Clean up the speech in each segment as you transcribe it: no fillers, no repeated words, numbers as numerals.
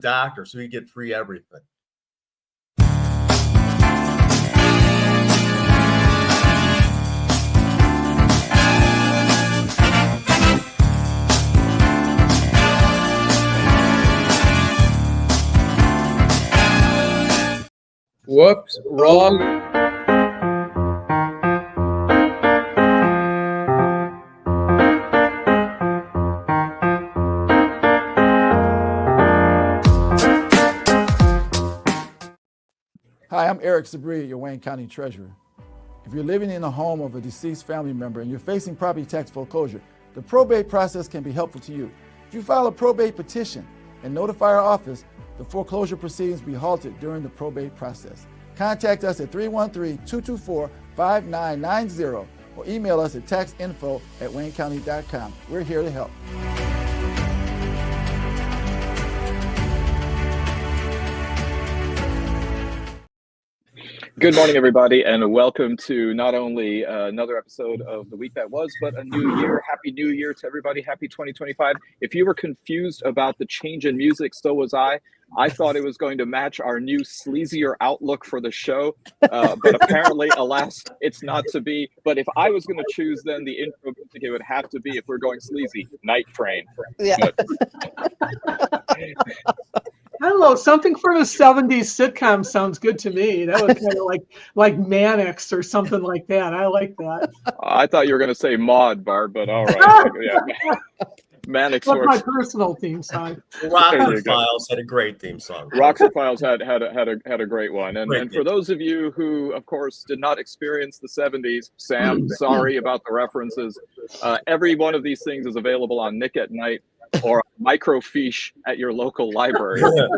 doctor, so he get free everything. Whoops, wrong. Hi, I'm Eric Sabri, your Wayne County Treasurer. If you're living in the home of a deceased family member and you're facing property tax foreclosure, the probate process can be helpful to you. If you file a probate petition and notify our office, the foreclosure proceedings will be halted during the probate process. Contact us at 313-224-5990 or email us at taxinfo@waynecounty.com. We're here to help. Good morning, everybody, and welcome to not only another episode of The Week That Was, but a new year. Happy New Year to everybody. Happy 2025. If you were confused about the change in music, so was I. I thought it was going to match our new sleazier outlook for the show, but apparently, alas, it's not to be. But if I was going to choose, then the intro music, it would have to be, if we're going sleazy, Night Train. Yeah. I don't know, something from a 70s sitcom sounds good to me. That was kind of like Mannix or something like that. I like that. I thought you were going to say Maud, Barb, but all right. Yeah. Mannix That's my works. personal theme song. Rocker Files had a great theme song. Rocker Files had a great one. And for those of you who, of course, did not experience the 70s, Sam, sorry about the references. Every one of these things is available on Nick at Night or microfiche at your local library. All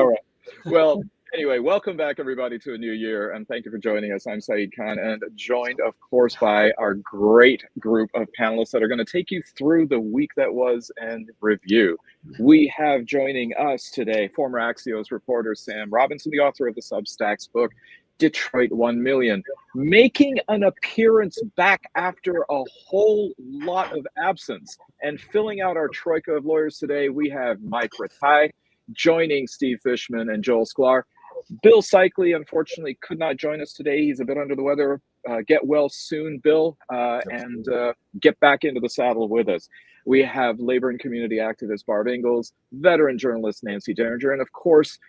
right. Well, anyway, welcome back, everybody, to a new year, and thank you for joining us. I'm Saeed Khan, and joined, of course, by our great group of panelists that are going to take you through the week that was and review. We have joining us today former Axios reporter Sam Robinson, the author of the Substack's book, Detroit 1 Million, making an appearance back after a whole lot of absence. And filling out our troika of lawyers today, we have Mike Rataj, joining Steve Fishman and Joel Sklar. Bill Cycli, unfortunately, could not join us today. He's a bit under the weather. Get well soon, Bill, and get back into the saddle with us. We have labor and community activist Barb Ingalls, veteran journalist Nancy Derringer, and of course,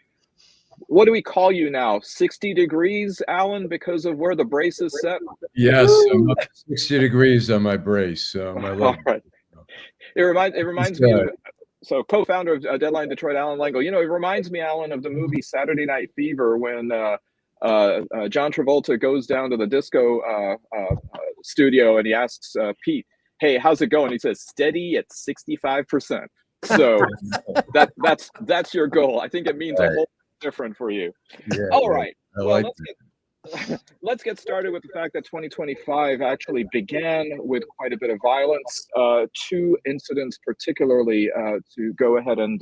what do we call you now? 60 degrees, Allan, because of where the brace is set? Yes, I'm up to 60 degrees on my brace. All right. It reminds me of, so co-founder of Deadline Detroit, Allan Lengel. You know, it reminds me, Allan, of the movie Saturday Night Fever when John Travolta goes down to the disco studio and he asks Pete, hey, how's it going? He says, steady at 65%. So that's your goal. I think it means a whole different for you. Yeah, all right. Well, let's get started with the fact that 2025 actually began with quite a bit of violence. Two incidents particularly to go ahead and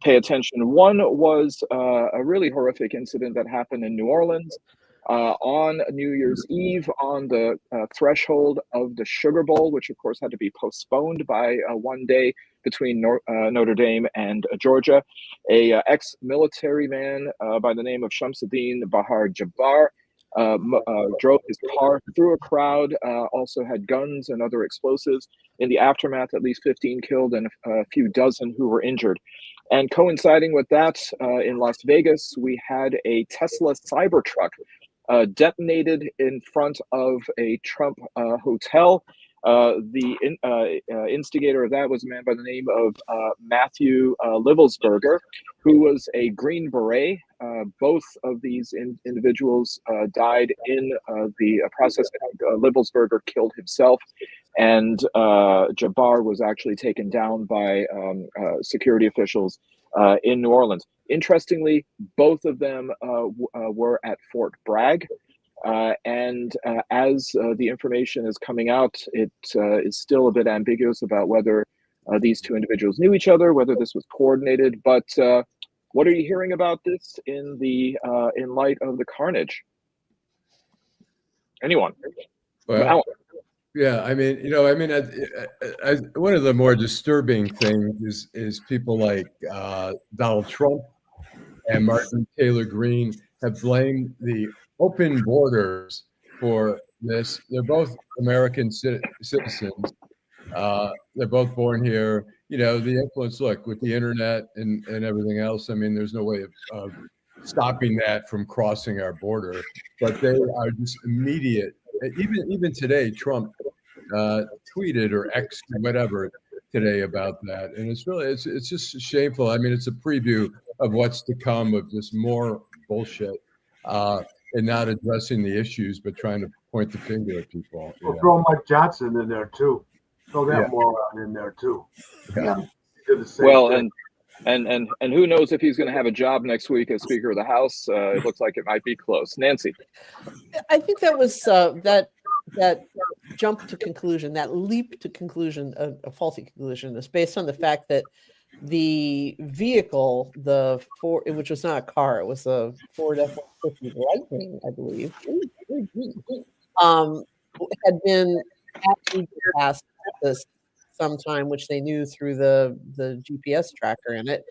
pay attention. One was a really horrific incident that happened in New Orleans on New Year's Eve, on the threshold of the Sugar Bowl, which of course had to be postponed by one day between Notre Dame and Georgia. A ex-military man by the name of Shamsuddin Bahar Jabbar drove his car through a crowd, also had guns and other explosives. In the aftermath, at least 15 killed and a few dozen who were injured. And coinciding with that, in Las Vegas, we had a Tesla Cybertruck detonated in front of a Trump hotel. The instigator of that was a man by the name of Matthew Livelsberger, who was a Green Beret. Both of these individuals died in the process. Livelsberger killed himself, and Jabbar was actually taken down by security officials in New Orleans. Interestingly, both of them were at Fort Bragg. And as the information is coming out, it is still a bit ambiguous about whether these two individuals knew each other, whether this was coordinated. But what are you hearing about this in light of the carnage? Anyone? Well, Yeah, I mean, one of the more disturbing things is people like Donald Trump and Martin Taylor Greene have blamed the open borders for this. They're both American citizens. They're both born here. The influence, look, with the internet and everything else, I mean, there's no way of stopping that from crossing our border. But they are just immediate. Even today, Trump tweeted or X or whatever today about that, and it's just shameful. I mean, it's a preview of what's to come of just more bullshit and not addressing the issues, but trying to point the finger at people. We'll throw Mike Johnson in there too. Throw that moron in there too. Yeah. Well, thing. And who knows if he's going to have a job next week as Speaker of the House? It looks like it might be close. Nancy, I think that was that jump to conclusion, that leap to conclusion, a faulty conclusion, is based on the fact that the vehicle, which was not a car, it was a Ford F-150 Lightning, I believe, had been actually passed this sometime, which they knew through the GPS tracker in it.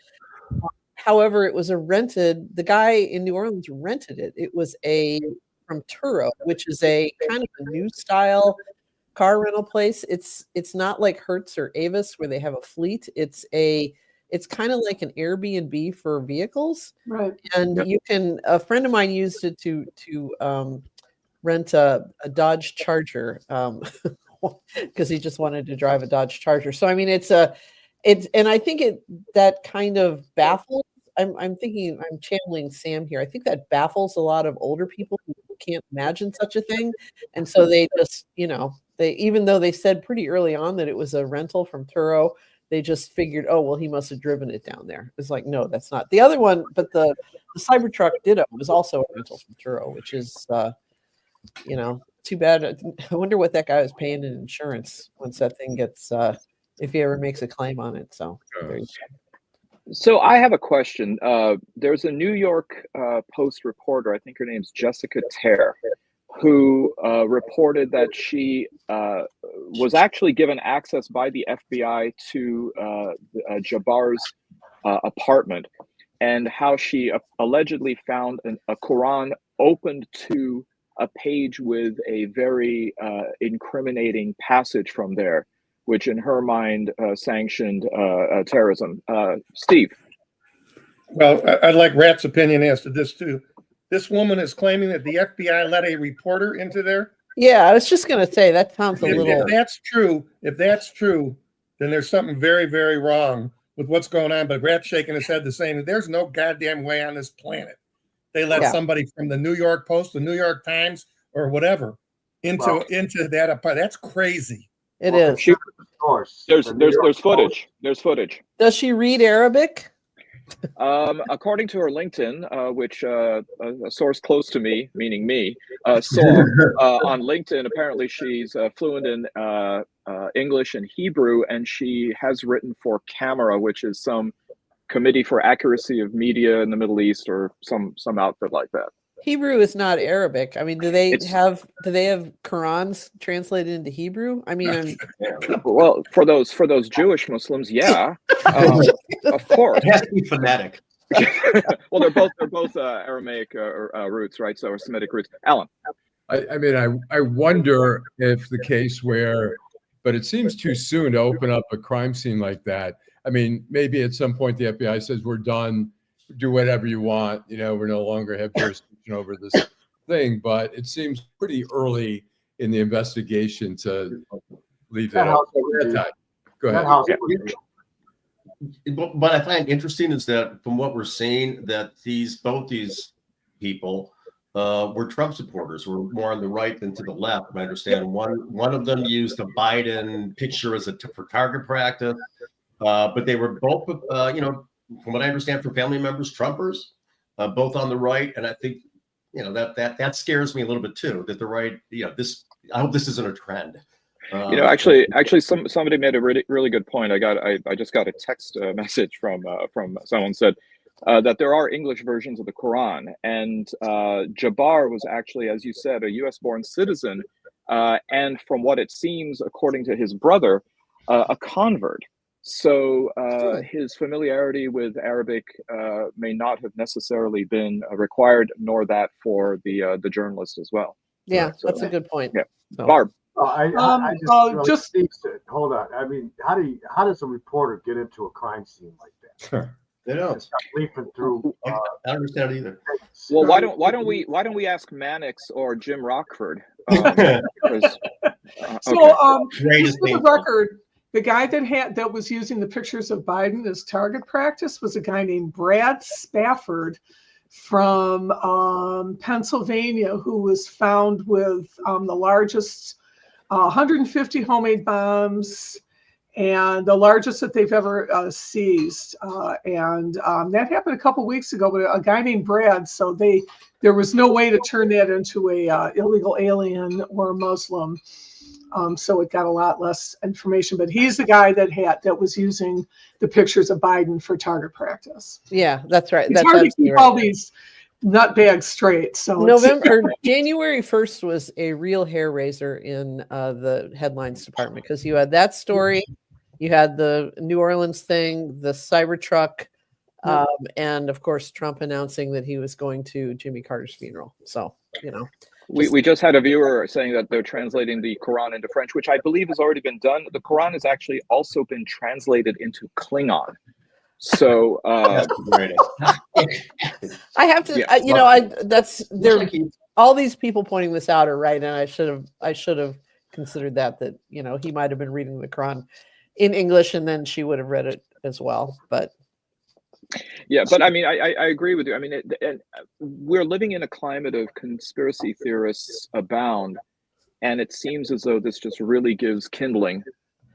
However, it was the guy in New Orleans rented it. It was from Turo, which is a kind of a new style car rental place. It's not like Hertz or Avis where they have a fleet. It's kind of like an Airbnb for vehicles. Right. And a friend of mine used it to rent a Dodge Charger because he just wanted to drive a Dodge Charger. So I mean, and I think that kind of baffles. I'm channeling Sam here. I think that baffles a lot of older people who can't imagine such a thing. And so they just, even though they said pretty early on that it was a rental from Turo, they just figured, oh, well, he must have driven it down there. It's like, no, that's not. The other one, but the Cybertruck Ditto was also a rental from Turo, which is, too bad. I wonder what that guy was paying in insurance once that thing gets, if he ever makes a claim on it. So there you go. So I have a question. There's a New York Post reporter, I think her name's Jessica Terre, who reported that she was actually given access by the FBI to Jabbar's apartment, and how she allegedly found a Quran opened to a page with a very incriminating passage from there, which in her mind sanctioned terrorism. Steve. Well, I'd like Rat's opinion as to this too. This woman is claiming that the FBI let a reporter into there. Yeah, I was just going to say that sounds a little. If that's true, then there's something very, very wrong with what's going on. But Rat's shaking his head the same. There's no goddamn way on this planet they let somebody from the New York Post, the New York Times, or whatever into that apartment. That's crazy. It is. There's footage. There's footage. Does she read Arabic? According to her LinkedIn, which a source close to me, meaning me, saw on LinkedIn, apparently she's fluent in English and Hebrew, and she has written for Camera, which is some committee for accuracy of media in the Middle East, or some outfit like that. Hebrew is not Arabic. I mean, do they have Qurans translated into Hebrew? I mean, well, for those Jewish Muslims, yeah, of course. It has to be phonetic. Well, they're both Aramaic roots, right? So, or Semitic roots. Allan. I wonder if the case but it seems too soon to open up a crime scene like that. I mean, maybe at some point the FBI says we're done. Do whatever you want. We no longer have jurisdiction over this thing, but it seems pretty early in the investigation to leave that out. Go ahead. What I find interesting is that from what we're seeing, that both these people were Trump supporters, were more on the right than to the left. I understand one of them used a Biden picture for target practice, but they were both, from what I understand from family members, Trumpers, both on the right. And I think, that scares me a little bit too, that the right, I hope this isn't a trend. Actually, somebody made a really, really good point. I just got a text message from someone said that there are English versions of the Quran, and Jabbar was actually, as you said, a U.S. born citizen and from what it seems, according to his brother, a convert. So his familiarity with Arabic may not have necessarily been required, nor that for the journalist as well. Yeah, So, that's a good point. Yeah, So. Barb. I just hold on. I mean, how does a reporter get into a crime scene like that? They don't. Just leaping through. I don't understand either. Well, why don't we ask Mannix or Jim Rockford? Because, So, Greatest just for the thing. record, the guy that was using the pictures of Biden as target practice was a guy named Brad Spafford from Pennsylvania, who was found with the largest 150 homemade bombs and the largest that they've ever seized. And that happened a couple weeks ago, but a guy named Brad, so there was no way to turn that into a illegal alien or a Muslim. So it got a lot less information, but he's the guy that was using the pictures of Biden for target practice. Yeah, that's right. It's That's hard to keep right. all these nutbags straight. So January 1st was a real hair raiser in the headlines department, because you had that story, you had the New Orleans thing, the Cybertruck, and of course Trump announcing that he was going to Jimmy Carter's funeral. So, you know. We just had a viewer saying that they're translating the Quran into French, which I believe has already been done. The Quran has actually also been translated into Klingon. So I have to, all these people pointing this out are right, and I should have considered that he might have been reading the Quran in English, and then she would have read it as well. But yeah, but I mean, I agree with you. I mean, and we're living in a climate of conspiracy theorists abound, and it seems as though this just really gives kindling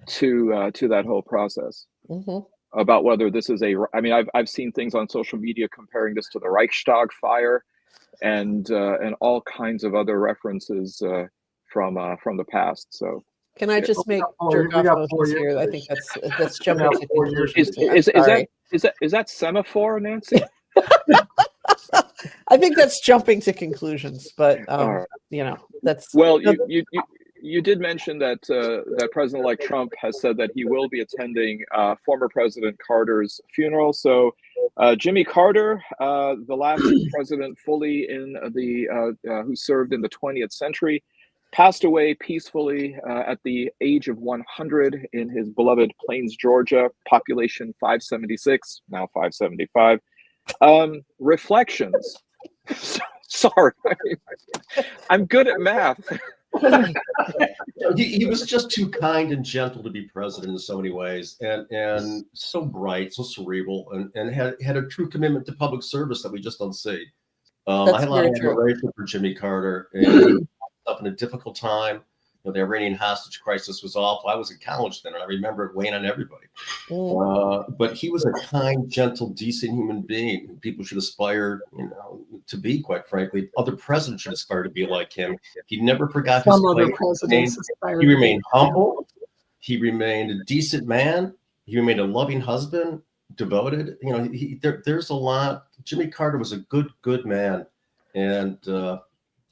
to that whole process. Mm-hmm. About whether this is I've seen things on social media comparing this to the Reichstag fire, and all kinds of other references from the past. So. Can I just make jerk off motions here? I think that's jumping to conclusions. Is that semaphore, Nancy? I think that's jumping to conclusions, but that's well. You did mention that that President-elect Trump has said that he will be attending former President Carter's funeral. So Jimmy Carter, the last president fully in who served in the 20th century, passed away peacefully at the age of 100 in his beloved Plains, Georgia, population 576, now 575. Reflections. Sorry, I'm good at math. He was just too kind and gentle to be president in so many ways, and so bright, so cerebral, and had a true commitment to public service that we just don't see. I had a lot of admiration for Jimmy Carter, and he was up in a difficult time. The Iranian hostage crisis was awful. I was in college then, and I remember it weighing on everybody. But he was a kind, gentle, decent human being. People should aspire, to be. Quite frankly, other presidents should aspire to be like him. He never forgot his place. He remained humble. He remained a decent man. He remained a loving husband, devoted. There's a lot. Jimmy Carter was a good man, and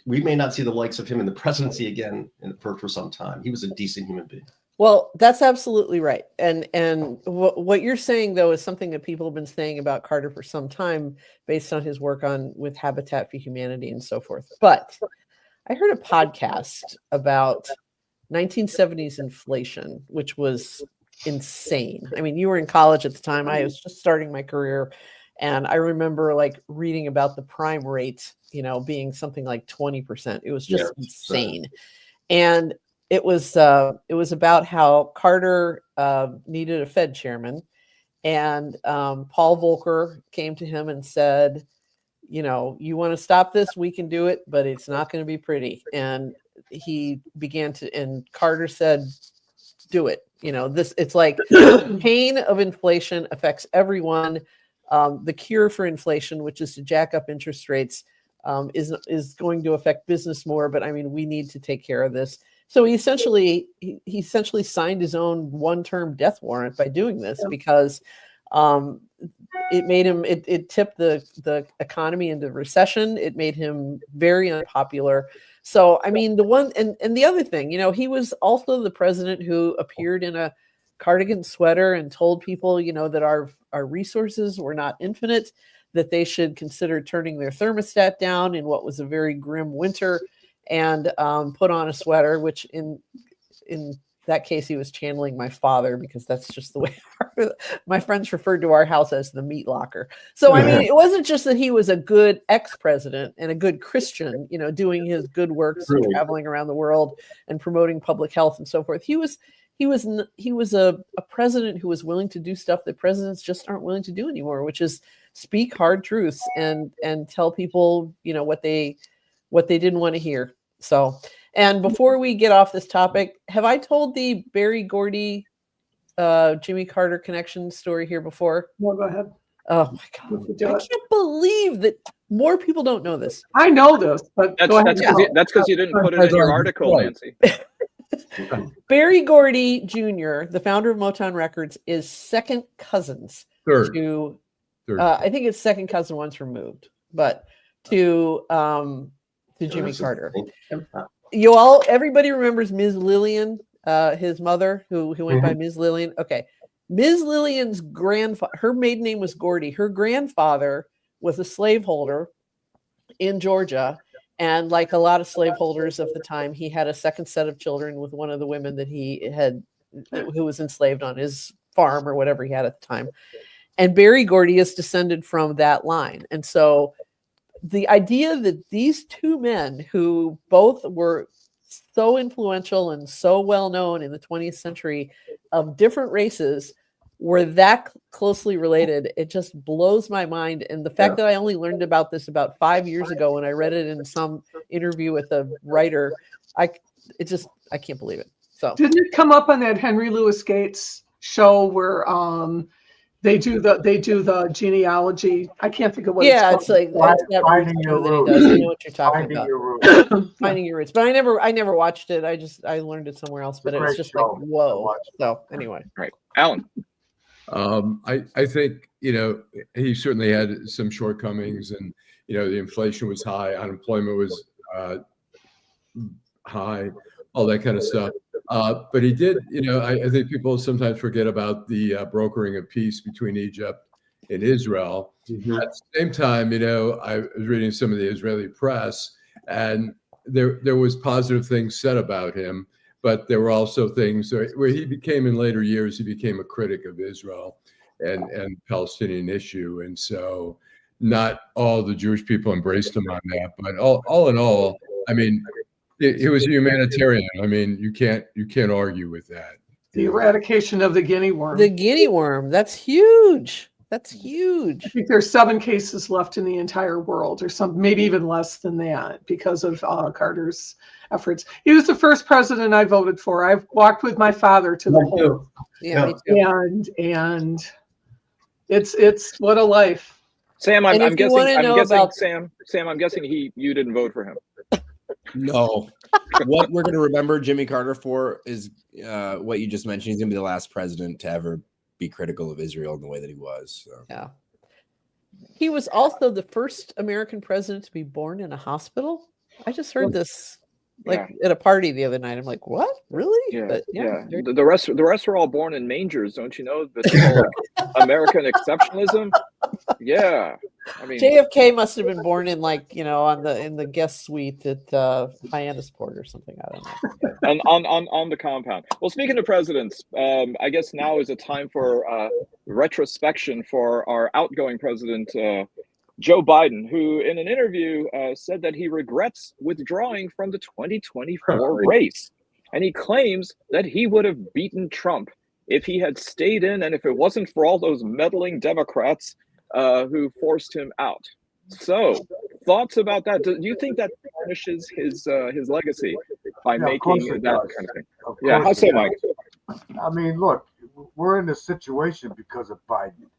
we may not see the likes of him in the presidency again for some time. He was a decent human being. Well, that's absolutely right. And what you're saying, though, is something that people have been saying about Carter for some time based on his work with Habitat for Humanity and so forth. But I heard a podcast about 1970s inflation, which was insane. I mean, you were in college at the time. I was just starting my career. And I remember reading about the prime rate, being something like 20%. It was just insane. And it was about how Carter needed a Fed chairman, and Paul Volcker came to him and said, you want to stop this? We can do it, but it's not going to be pretty. And he began to, and Carter said, do it. It's like the pain of inflation affects everyone. The cure for inflation, which is to jack up interest rates, is going to affect business more. But I mean, we need to take care of this. So he essentially signed his own one-term death warrant by doing this, because It made him. It tipped the economy into recession. It made him very unpopular. So I mean, the one and the other thing, he was also the president who appeared in a cardigan sweater and told people, that our resources were not infinite, that they should consider turning their thermostat down in what was a very grim winter, and put on a sweater, which in that case, he was channeling my father, because that's just the way my friends referred to our house as the meat locker. So, I mean, it wasn't just that he was a good ex-president and a good Christian, doing his good works and traveling around the world and promoting public health and so forth. He was a president who was willing to do stuff that presidents just aren't willing to do anymore, which is speak hard truths and tell people, what they didn't want to hear. So, and before we get off this topic, have I told the Berry Gordy, Jimmy Carter connection story here before? No, go ahead. Oh my God. I can't believe that more people don't know this. I know this, but go ahead. That's because you didn't put it in your article, Nancy. Berry Gordy Jr., the founder of Motown Records, is second cousins to I think it's second cousin once removed, but to Jimmy Carter. Everybody remembers Ms. Lillian, his mother, who went by Ms. Lillian. Okay. Ms. Lillian's grandfather, her maiden name was Gordy. Her grandfather was a slaveholder in Georgia. And like a lot of slaveholders of the time, he had a second set of children with one of the women that who was enslaved on his farm or whatever he had at the time. And Berry Gordy is descended from that line. And so the idea that these two men, who both were so influential and so well known in the 20th century, of different races, were that closely related, it just blows my mind. And the fact that I only learned about this about 5 years ago when I read it in some interview with a writer, I can't believe it. So didn't it come up on that Henry Louis Gates show where they do the genealogy? I can't think of what it's like Finding Your Roots. I know what you're talking Finding about. Your Roots. Finding Your Roots. But I never watched it. I learned it somewhere else. But it was just like, whoa. So anyway. Right. Alan. I think, he certainly had some shortcomings, and, the inflation was high, unemployment was high, all that kind of stuff. But he did, I think people sometimes forget about the brokering of peace between Egypt and Israel. Mm-hmm. At the same time, I was reading some of the Israeli press, and there was positive things said about him, but there were also things where he became, in later years, he became a critic of Israel and Palestinian issue. And so not all the Jewish people embraced him on that, but all in all, I mean, he was a humanitarian. I mean, you can't argue with that. The eradication of the guinea worm. The guinea worm. That's huge. That's huge. I think there's 7 cases left in the entire world, or maybe even less than that, because of Carter's efforts. He was the first president I voted for. I've walked with my father to the polls. Yeah, me too. And it's what a life. Sam, I'm guessing you didn't vote for him. No. What we're going to remember Jimmy Carter for is what you just mentioned. He's going to be the last president to ever be critical of Israel in the way that he was. So. Yeah. He was also the first American president to be born in a hospital. I just heard this at a party the other night. I'm like, what? Really? Yeah. But, The rest were all born in mangers, don't you know? The American exceptionalism. Yeah. I mean, JFK must have been born in in the guest suite at Hyannisport or something. I don't know. And on the compound. Well, speaking of presidents, I guess now is a time for retrospection for our outgoing president, Joe Biden, who in an interview said that he regrets withdrawing from the 2024 race. And he claims that he would have beaten Trump if he had stayed in and if it wasn't for all those meddling Democrats who forced him out. So, thoughts about that? Do you think that tarnishes his legacy by making that kind of thing? Yeah, how so, Mike? I mean, look, we're in this situation because of Biden.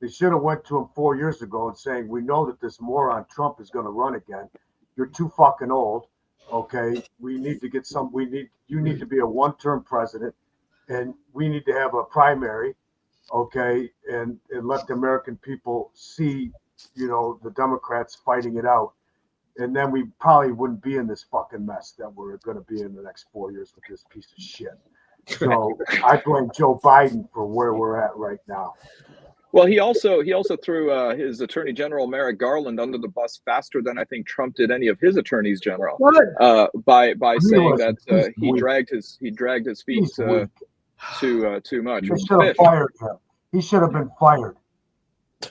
They should have went to him 4 years ago and saying, we know that this moron Trump is going to run again. You're too fucking old. Okay, we need to get you need to be a one-term president, and we need to have a primary, okay, and let the American people see, the Democrats fighting it out. And then we probably wouldn't be in this fucking mess that we're going to be in the next 4 years with this piece of shit. So I blame Joe Biden for where we're at right now. Well, he also threw his Attorney General Merrick Garland under the bus faster than I think Trump did any of his attorneys general. By saying that he dragged his feet too much. They should have fired him. He should have been fired.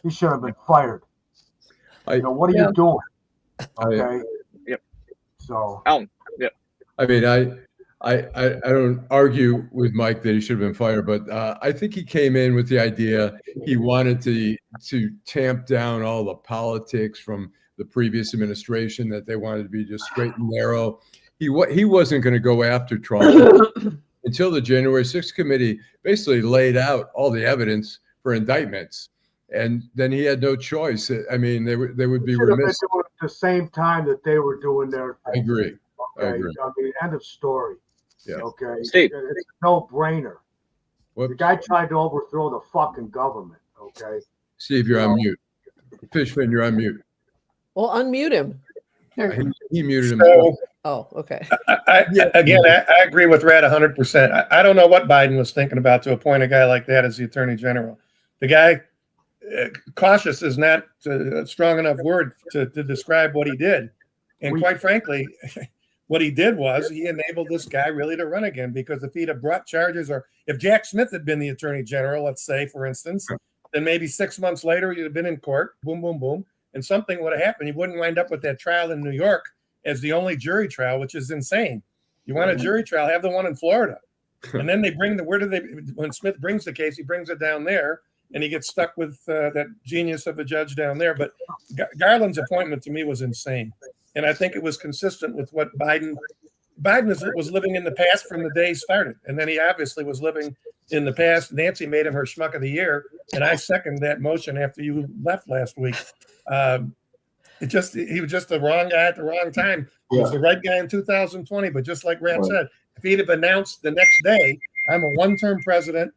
He should have been fired. What are you doing? Okay. Yep. So Alan. Yep. I mean, I don't argue with Mike that he should have been fired, but I think he came in with the idea he wanted to tamp down all the politics from the previous administration, that they wanted to be just straight and narrow. He wasn't going to go after Trump until the January 6th committee basically laid out all the evidence for indictments. And then he had no choice. I mean, they would be remiss. At the same time that they were doing their thing. I agree. Okay? I agree. I mean, end of story. Yeah. Okay. Steve. It's a no-brainer. The guy tried to overthrow the fucking government. Okay. Steve, you're on mute. Fishman, you're on mute. Well, unmute him. He muted himself. Oh, okay. I agree with Rat 100%. I don't know what Biden was thinking about to appoint a guy like that as the Attorney General. The guy, cautious is not a strong enough word to describe what he did. And quite frankly, what he did was he enabled this guy really to run again, because if he'd have brought charges, or if Jack Smith had been the Attorney General, let's say, for instance, then maybe 6 months later, you'd have been in court, boom, boom, boom, and something would have happened. You wouldn't wind up with that trial in New York as the only jury trial, which is insane. You want a jury trial, have the one in Florida. And then when Smith brings the case, he brings it down there, and he gets stuck with that genius of a judge down there. But Garland's appointment to me was insane. And I think it was consistent with what Biden was living in the past from the day he started. And then he obviously was living in the past. Nancy made him her Schmuck of the Year. And I second that motion after you left last week. He was just the wrong guy at the wrong time. He was the right guy in 2020. But just like Rat said, if he'd have announced the next day, I'm a one-term president,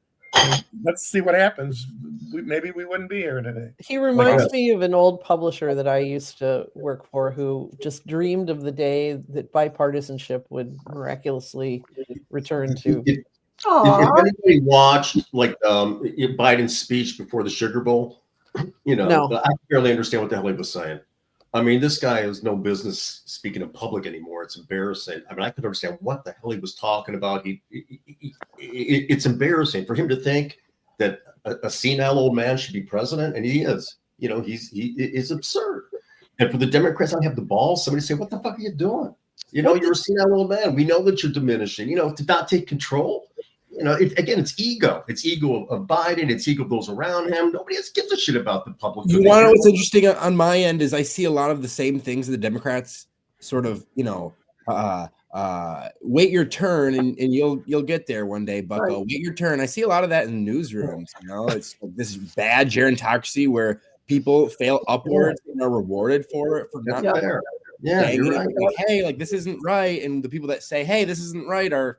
let's see what happens, maybe we wouldn't be here today. He reminds me of an old publisher that I used to work for, who just dreamed of the day that bipartisanship would miraculously return to. If anybody watched Biden's speech before the Sugar Bowl, I barely understand what the hell he was saying. I mean, this guy has no business speaking in public anymore. It's embarrassing. I mean, I could understand what the hell he was talking about. It's embarrassing for him to think that a senile old man should be president, and he is. It's absurd. And for the Democrats not to have the balls, somebody say, "What the fuck are you doing? You're a senile old man. We know that you're diminishing. To not take control." It's ego. It's ego of Biden. It's ego of those around him. Nobody else gives a shit about the public. You want to know what's interesting on my end is I see a lot of the same things that the Democrats sort of, wait your turn and you'll get there one day, bucko. Right. Wait your turn. I see a lot of that in newsrooms. It's this bad gerontocracy where people fail upwards and are rewarded for it. Not fair. Yeah, you're right. Hey, this isn't right. And the people that say, hey, this isn't right are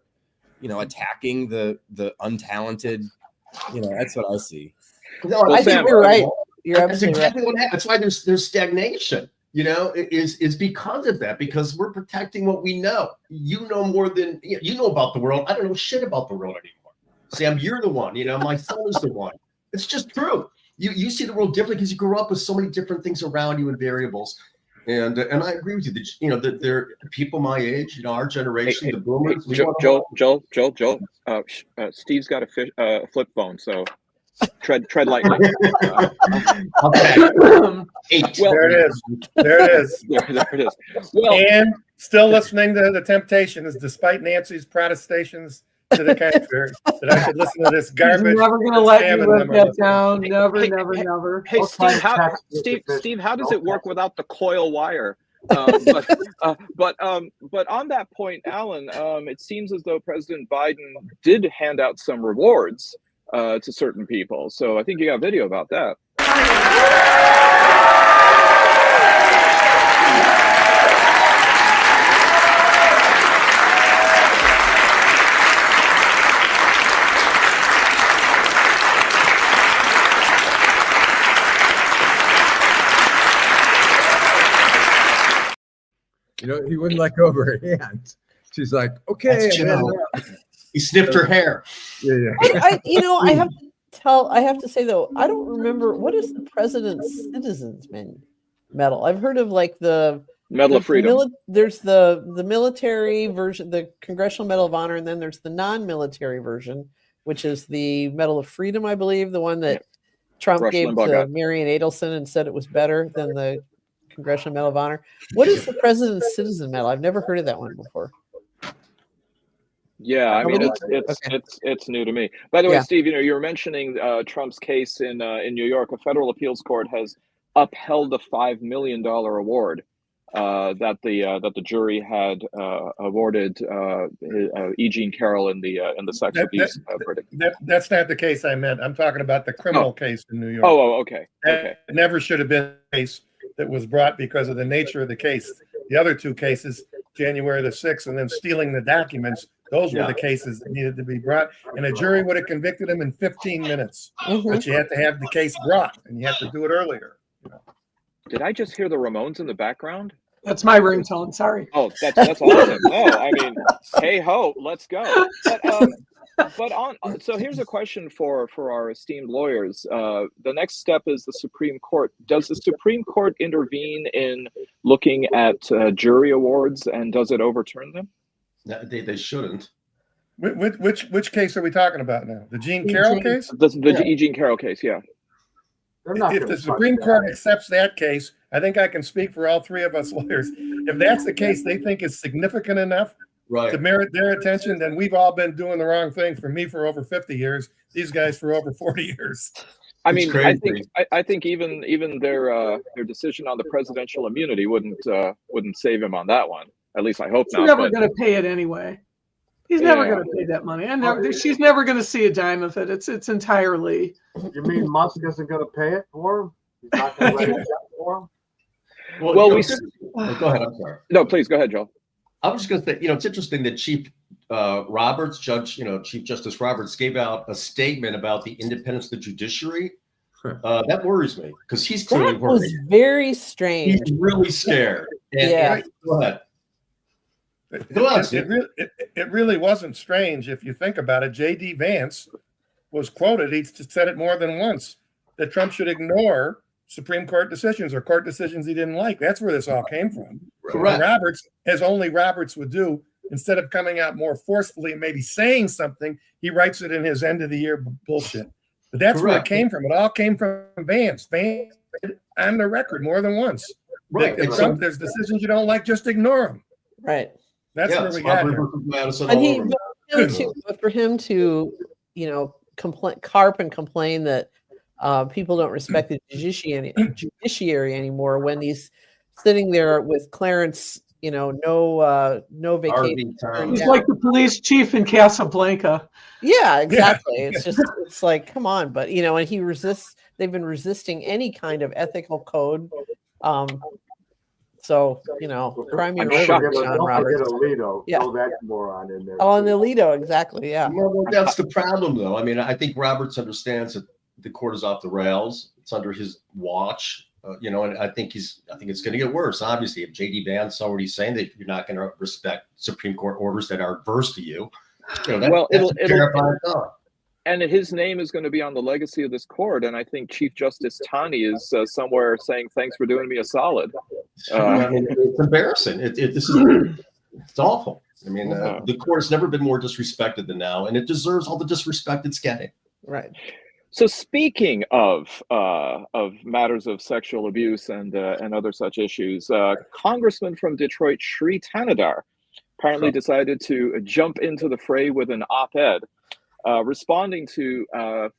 attacking the untalented. That's what I see. No, I think you're right. You're absolutely right. That's why there's stagnation. Is because of that, because we're protecting what we know. You know more than you know about the world. I don't know shit about the world anymore. Sam, you're the one. My son is the one. It's just true. You see the world differently because you grew up with so many different things around you and variables. And I agree with you that there are people my age, our generation, the boomers. Joel, Steve's got a flip phone, so tread lightly. There it is. There it is. Well, and still listening to the temptation is, despite Nancy's protestations to the contrary, that I should listen to this garbage. He's never going to let you live that down. Never. Hey, Steve, how does it work without the coil wire? But on that point, Alan, it seems as though President Biden did hand out some rewards to certain people. So I think you got a video about that. he wouldn't let go of her hand. She's like, okay. He sniffed her hair. Yeah. I have to say though, I don't remember what is the President's Citizens Medal. I've heard of like the Medal of Freedom. There's the military version, the Congressional Medal of Honor, and then there's the non-military version, which is the Medal of Freedom, I believe, the one that Trump gave to Marian Adelson and said it was better than the Congressional Medal of Honor. What is the President's Citizen Medal? I've never heard of that one before. Yeah, I mean it's new to me. By the way, Steve, you were mentioning Trump's case in New York. A federal appeals court has upheld the $5 million award that the jury had awarded E. Jean Carroll in the sex abuse verdict. That's not the case I meant. I'm talking about the criminal case in New York. Okay. That never should have been a case that was brought because of the nature of the case. The other two cases, January the 6th and then stealing the documents, those were the cases that needed to be brought. And a jury would have convicted him in 15 minutes. But you had to have the case brought, and you had to do it earlier. Did I just hear the Ramones in the background? That's my ringtone. Sorry. Oh, that's awesome. No, I mean, hey ho, let's go. So here's a question for our esteemed lawyers. The next step is the Supreme Court. Does the Supreme Court intervene in looking at jury awards, and does it overturn them? They shouldn't. Which case are we talking about now? The Jean Carroll case? The E. Jean Carroll case, yeah. If the Supreme Court accepts that case, I think I can speak for all three of us lawyers. If that's the case they think is significant enough to merit their attention, then we've all been doing the wrong thing. For me, for over 50 years, these guys for over 40 years. I mean, I think even their decision on the presidential immunity wouldn't save him on that one. At least I hope not. He's never going to pay it anyway. He's never going to pay that money. She's never going to see a dime of it. It's entirely. You mean Musk isn't going to pay it for him? He's not going to let it out for him? Well, go ahead. I'm sorry. No, please go ahead, Joel. I was just going to say, it's interesting that Chief Justice Roberts gave out a statement about the independence of the judiciary. That worries me because he's clearly worried. That was very strange. He's really scared. Go ahead. It really wasn't strange if you think about it. J.D. Vance was quoted. He said it more than once that Trump should ignore Supreme Court decisions or court decisions he didn't like. That's where this all came from. Correct. Roberts, as only Roberts would do, instead of coming out more forcefully and maybe saying something, he writes it in his end of the year bullshit. But that's where it came from. It all came from Vance. Vance on the record more than once. Right. Trump, there's decisions you don't like, just ignore them. Right. That's where we got here. But for him to, carp and complain that people don't respect the judiciary anymore when he's sitting there with Clarence, no vacation. He's like the police chief in Casablanca. Yeah, exactly. It's like, come on, but and he resists. They've been resisting any kind of ethical code. So, crime me over, John Roberts. Alito, throw that moron in there. Oh, and Alito, exactly, yeah. Well, that's the problem, though. I mean, I think Roberts understands that the court is off the rails. It's under his watch, and I think it's going to get worse. Obviously, if J.D. Vance already saying that you're not going to respect Supreme Court orders that are adverse to you, that's a terrifying thought. And his name is going to be on the legacy of this court. And I think Chief Justice Taney is somewhere saying, thanks for doing me a solid. I mean, it's embarrassing. It's awful. I mean, the court has never been more disrespected than now, and it deserves all the disrespect it's getting. Right. So speaking of matters of sexual abuse and other such issues, Congressman from Detroit, Shri Thanedar, apparently decided to jump into the fray with an op-ed. Responding to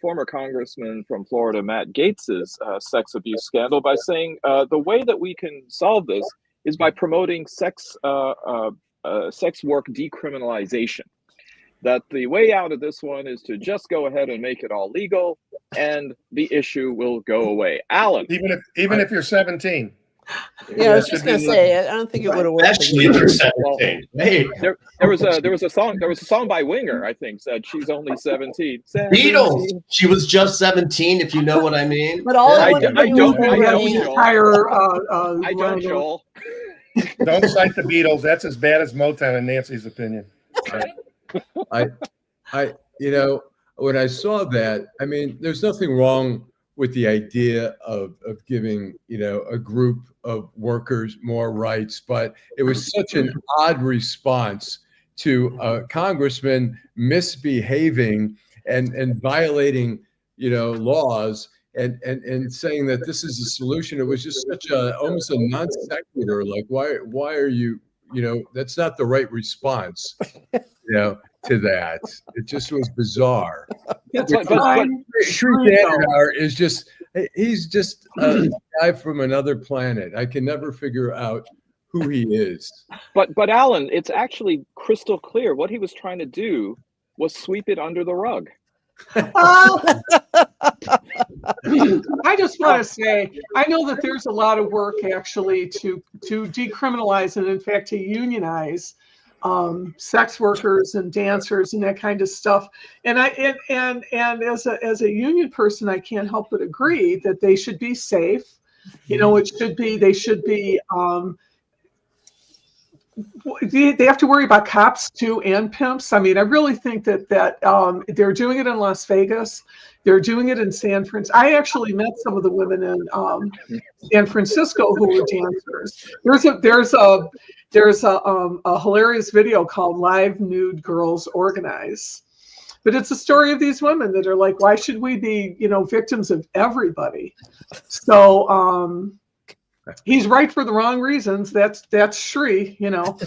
former Congressman from Florida, Matt Gaetz's sex abuse scandal by saying the way that we can solve this is by promoting sex work decriminalization. That the way out of this one is to just go ahead and make it all legal, and the issue will go away. Allan, even if you're 17. Yeah, I was just gonna say, I don't think it would have worked. Actually, if you're 17, there was a song by Winger, I think, said she's only 17. Beatles. She was just 17, if you know what I mean. But all I don't, Joel. Don't cite the Beatles. That's as bad as Motown in Nancy's opinion. You know, when I saw that, I mean, there's nothing wrong with the idea of giving, you know, a group of workers more rights, but it was such an odd response to a congressman misbehaving and violating, you know, laws and saying that this is a solution. It was just such a almost a non sequitur. Like, why are you, you know, that's not the right response, you know, to that. It just was bizarre. Shri Thanedar is just, he's just a guy from another planet. I can never figure out who he is. But Allan, it's actually crystal clear. What he was trying to do was sweep it under the rug. I just want to say, I know that there's a lot of work actually to decriminalize and in fact to unionize sex workers and dancers and that kind of stuff. And as a union person, I can't help but agree that they should be safe. You know, they should be they have to worry about cops too and pimps. I mean, I really think that they're doing it in Las Vegas. They're doing it in San Francisco. I actually met some of the women in San Francisco who were dancers. There's a hilarious video called "Live Nude Girls Organize," but it's a story of these women that are like, why should we be, you know, victims of everybody? So he's right for the wrong reasons. That's Shri, you know.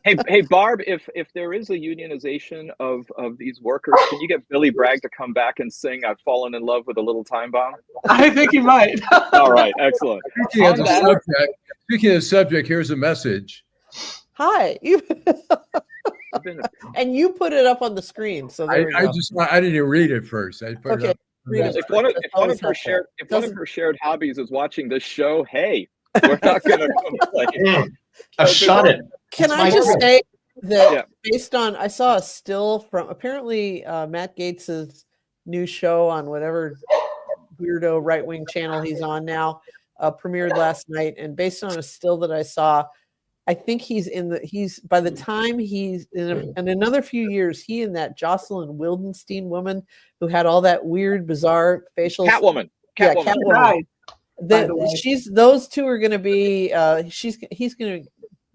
Hey, Barb, if there is a unionization of these workers, can you get Billy Bragg to come back and sing "I've Fallen in Love with a Little Time Bomb"? I think he might. All right, excellent. Speaking of subject, here's a message. Hi. And you put it up on the screen, so there we go. I didn't even read it first. I put it up. If one of her shared hobbies is watching this show, hey, we're not going to complain. Shut it. Can I just say that based on, I saw a still from apparently Matt Gaetz's new show on whatever weirdo right-wing channel he's on now, premiered last night, and based on a still that I saw, I think by the time he's in another few years, he and that Jocelyn Wildenstein woman who had all that weird, bizarre facial Catwoman. Those two are going to be. He's going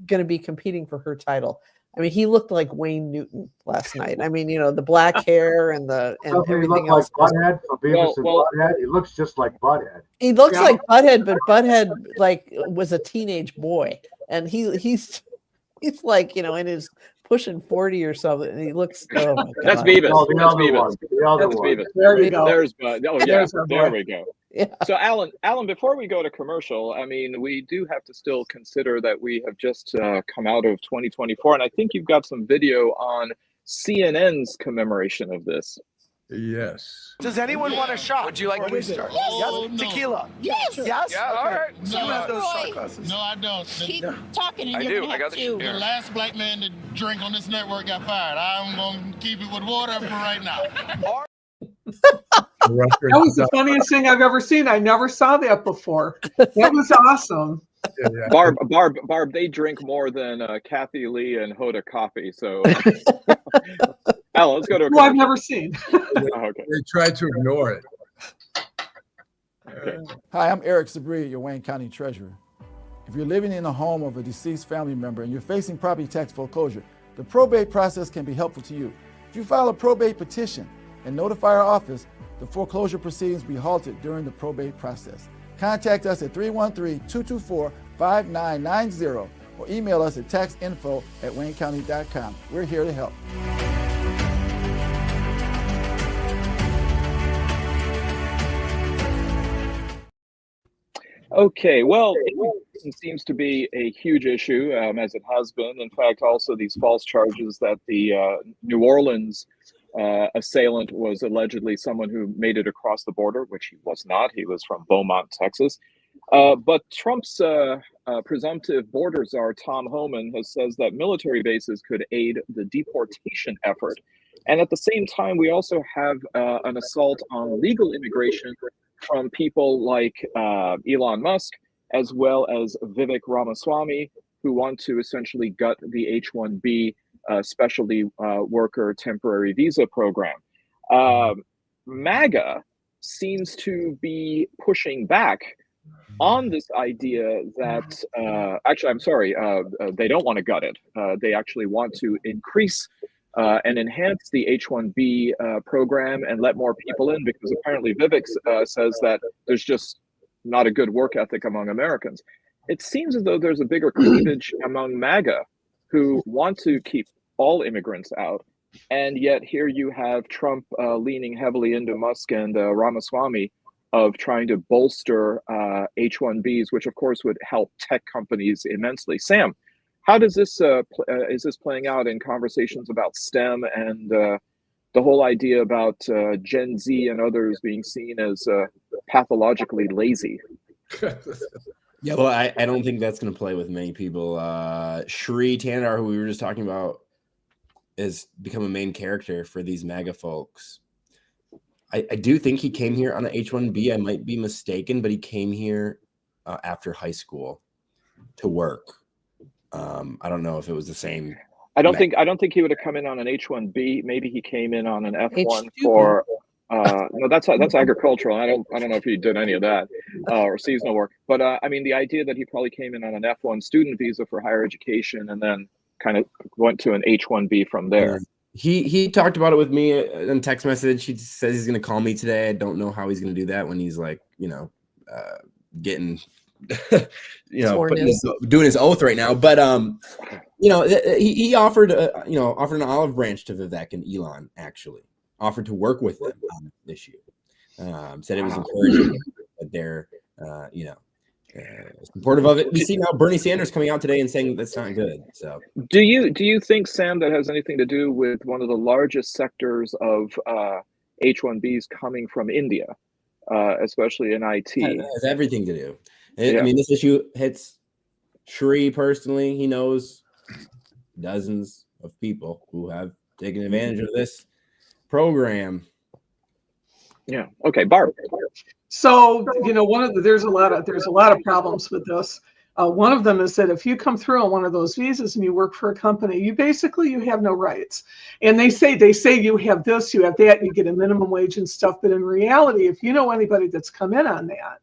to be competing for her title. I mean, he looked like Wayne Newton last night. I mean, you know, the black hair and everything else. Like Butthead from Beavis and Butthead. He looks just like Butthead. He looks like Butthead, but Butthead like was a teenage boy, and he's like, you know, in his pushing 40 or something, and he looks. Oh my God. That's Beavis. No, That's Beavis. That's Beavis. There you go. There's Bud. Oh yeah, there we go. Yeah. So Allan, before we go to commercial, I mean, we do have to still consider that we have just come out of 2024, and I think you've got some video on CNN's commemoration of this. Yes. Does anyone want a shot? Would you like me to start? Yes. No. Tequila. Yes. Yes. Yeah, All right. No, You have those Roy. shot glasses. No, I don't. Keep talking, and I you're do. gonna I got have the to. shit. The last black man to drink on this network got fired. I'm gonna keep it with water for right now. That was the funniest thing I've ever seen. I never saw that before. That was awesome. Yeah. Barb, they drink more than Kathy Lee and Hoda coffee. So, Allan, let's go to. Who I've never seen. Okay. They tried to ignore it. Okay. Hi, I'm Eric Sabri, your Wayne County Treasurer. If you're living in the home of a deceased family member and you're facing property tax foreclosure, the probate process can be helpful to you. If you file a probate petition and notify our office, the foreclosure proceedings will be halted during the probate process. Contact us at 313-224-5990 or email us at taxinfo@waynecounty.com. We're here to help. Okay, well, it seems to be a huge issue, as it has been. In fact, also these false charges that the New Orleans assailant was allegedly someone who made it across the border, which he was not. He was from Beaumont, Texas. But Trump's presumptive border czar, Tom Homan, says that military bases could aid the deportation effort. And at the same time, we also have an assault on legal immigration from people like Elon Musk, as well as Vivek Ramaswamy, who want to essentially gut the H-1B specialty worker temporary visa program. MAGA seems to be pushing back on this idea that actually, I'm sorry, they don't want to gut it. They actually want to increase and enhance the H-1B program and let more people in, because apparently Vivek says that there's just not a good work ethic among Americans. It seems as though there's a bigger cleavage among MAGA who want to keep all immigrants out. And yet here you have Trump leaning heavily into Musk and Ramaswamy of trying to bolster H-1Bs, which of course would help tech companies immensely. Sam, how does this is this playing out in conversations about STEM and the whole idea about Gen Z and others being seen as pathologically lazy? Yeah, well, I don't think that's going to play with many people. Shri Thanedar, who we were just talking about, has become a main character for these MAGA folks. I do think he came here on an H-1B. I might be mistaken, but he came here after high school to work. I don't know if it was the same. I don't think he would have come in on an H-1B. Maybe he came in on an F-1 for no, that's agricultural. I don't know if he did any of that or seasonal work. But I mean, the idea that he probably came in on an F-1 student visa for higher education and then kind of went to an H-1B from there. He talked about it with me in text message. He says he's going to call me today. I don't know how he's going to do that when he's like, getting, doing his oath right now. But he offered, offered an olive branch to Vivek and Elon. Actually, offered to work with them on this issue. Said it was encouraging that they're, supportive of it. We see now Bernie Sanders coming out today and saying that's not good. So, do you think, Sam, that has anything to do with one of the largest sectors of H-1Bs coming from India, especially in IT? It has everything to do. I mean, this issue hits Shri personally. He knows dozens of people who have taken advantage of this program. Yeah. Okay, Barb. So, there's a lot of problems with this. One of them is that if you come through on one of those visas and you work for a company, you have no rights. And they say you have this, you have that, you get a minimum wage and stuff. But in reality, if you know anybody that's come in on that,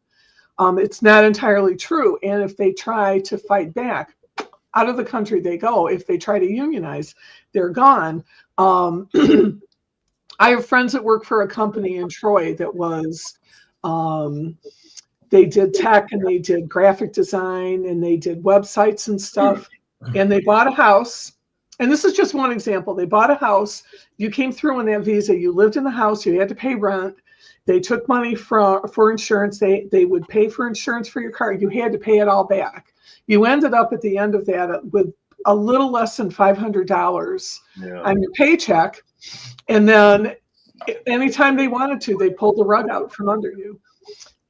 it's not entirely true. And if they try to fight back, out of the country they go. If they try to unionize, they're gone. I have friends that work for a company in Troy that was, they did tech and they did graphic design and they did websites and stuff. And they bought a house. And this is just one example. They bought a house. You came through on that visa. You lived in the house. You had to pay rent. They took money for insurance. They would pay for insurance for your car. You had to pay it all back. You ended up at the end of that with a little less than $500 on your paycheck. And then anytime they wanted to, they pulled the rug out from under you.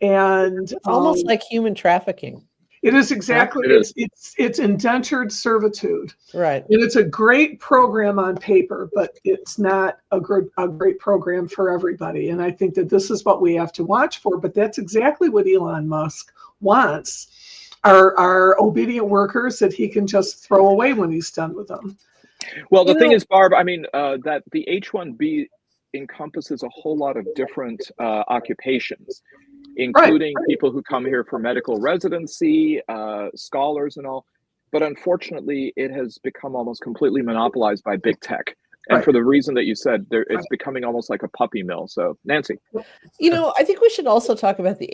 And it's almost like human trafficking. It is exactly. It's indentured servitude. Right. And it's a great program on paper, but it's not a great program for everybody. And I think that this is what we have to watch for. But that's exactly what Elon Musk wants. Are obedient workers that he can just throw away when he's done with them. Well, the thing is, Barb, I mean, that the H-1B encompasses a whole lot of different occupations, including people who come here for medical residency, scholars and all. But unfortunately, it has become almost completely monopolized by big tech. And for the reason that you said, it's becoming almost like a puppy mill. So, Nancy. I think we should also talk about the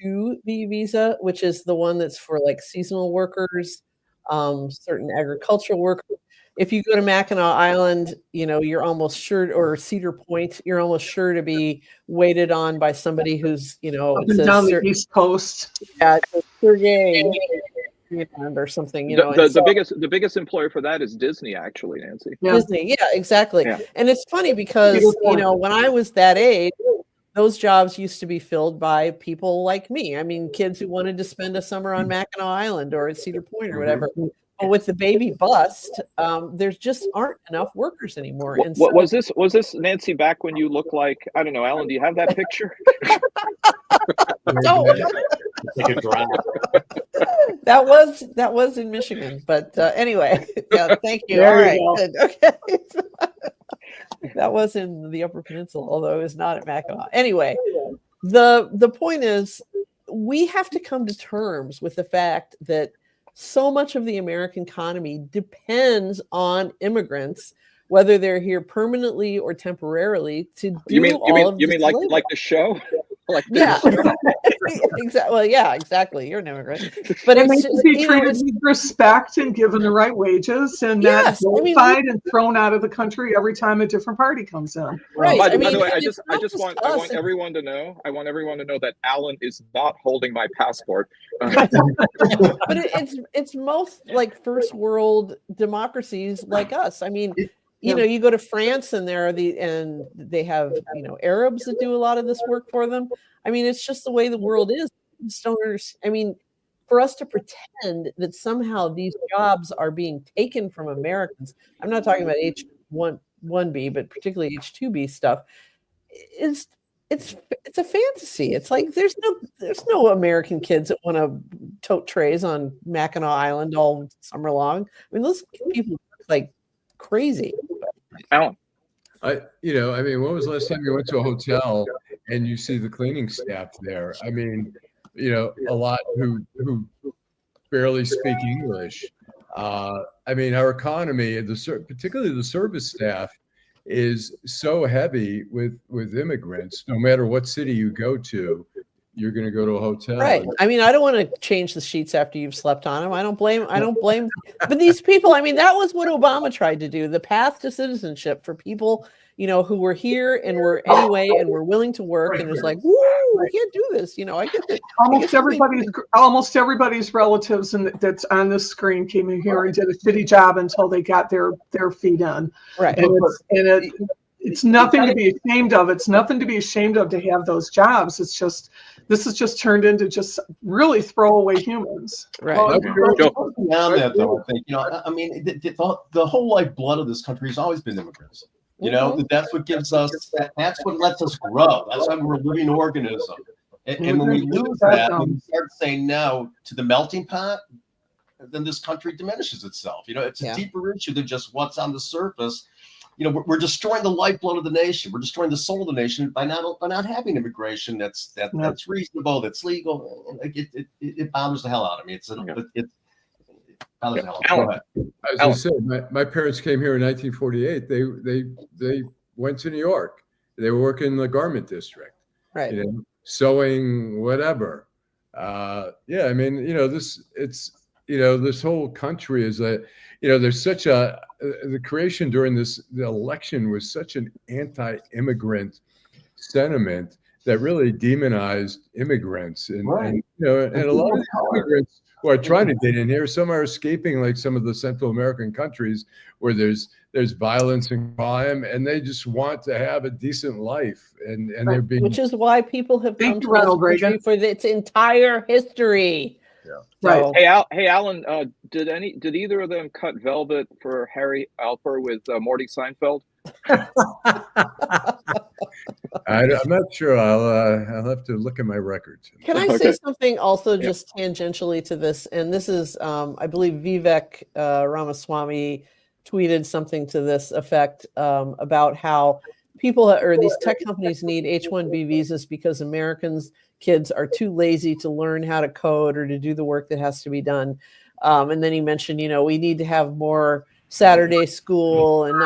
H-2B visa, which is the one that's for like seasonal workers, certain agricultural workers. If you go to Mackinac Island, you're almost sure, or Cedar Point, you're almost sure to be waited on by somebody who's, up and down the East Coast. Yeah, Sergey or something. The biggest employer for that is Disney, actually, Nancy. Yeah. Disney, yeah, exactly. Yeah. And it's funny because when I was that age, those jobs used to be filled by people like me. I mean, kids who wanted to spend a summer on Mackinac Island or at Cedar Point or whatever. But with the baby bust, there's just aren't enough workers anymore. And so, was this Nancy back when you look like, I don't know, Alan? Do you have that picture? That was in Michigan, but anyway, yeah, thank you. There All you right, go. good. Okay. That was in the Upper Peninsula, although it was not at Mackinac. Anyway, the point is, we have to come to terms with the fact that so much of the American economy depends on immigrants, whether they're here permanently or temporarily, to do You mean labor. like the show? Like Yeah, exactly. Well, yeah, exactly. You're an immigrant, but and it's they just, should be treated with respect and given the right wages, and not Yes, I mean, vilified and thrown out of the country every time a different party comes in. Right. By I mean, the way, I and just it's not just want us. everyone to know. I want everyone to know that Allan is not holding my passport. But it's most like first world democracies like us. I mean, you know, you go to France and they have, you know, Arabs that do a lot of this work for them. I mean, it's just the way the world is. I mean, for us to pretend that somehow these jobs are being taken from Americans, I'm not talking about H1B, but particularly H2B stuff, it's a fantasy. It's like there's no American kids that want to tote trays on Mackinac Island all summer long. I mean, those people work like crazy. Allan. I mean, when was the last time you went to a hotel and you see the cleaning staff there? I mean, you know, a lot who barely speak English. I mean, our economy, particularly the service staff, is so heavy with immigrants. No matter what city you go to, you're going to go to a hotel. Right. I mean, I don't want to change the sheets after you've slept on them. I don't blame. But these people, I mean, that was what Obama tried to do. The path to citizenship for people, you know, who were here and were willing to work, and was like, woo, I can't do this. You know, I get that. Almost everybody's relatives that's on this screen came in here and did a shitty job until they got their feet in. Right. And it's nothing to be ashamed of. It's nothing to be ashamed of to have those jobs. It's just, this has just turned into just really throwaway humans. Right. Beyond that, though, I think, you know, I mean, the whole lifeblood of this country has always been immigrants. You know, that's what gives us, that's what lets us grow. That's why we're a living organism. And when we lose that, when we start saying no to the melting pot, then this country diminishes itself. You know, it's a deeper issue than just what's on the surface. You know, we're destroying the lifeblood of the nation. We're destroying the soul of the nation by not having immigration that's reasonable, that's legal. It bothers the hell out of me. It bothers the hell out of me. As I said, my parents came here in 1948. They went to New York. They were working in the garment district, right? You know, sewing, whatever. I mean, you know, this whole country is there's such the creation during the election was such an anti-immigrant sentiment that really demonized immigrants, and a lot of these immigrants who are trying to get in here, some are escaping, like some of the Central American countries where there's violence and crime, and they just want to have a decent life, and they're being, which is why people have come to this country for its entire history. Right. Hey, Allan, did either of them cut velvet for Harry Alper with Morty Seinfeld? I'm not sure. I'll have to look at my records. Can I say something also just tangentially to this? And this is, I believe Vivek Ramaswamy tweeted something to this effect about how people or these tech companies need H-1B visas because Americans kids are too lazy to learn how to code or to do the work that has to be done. And then he mentioned, you know, we need to have more Saturday school and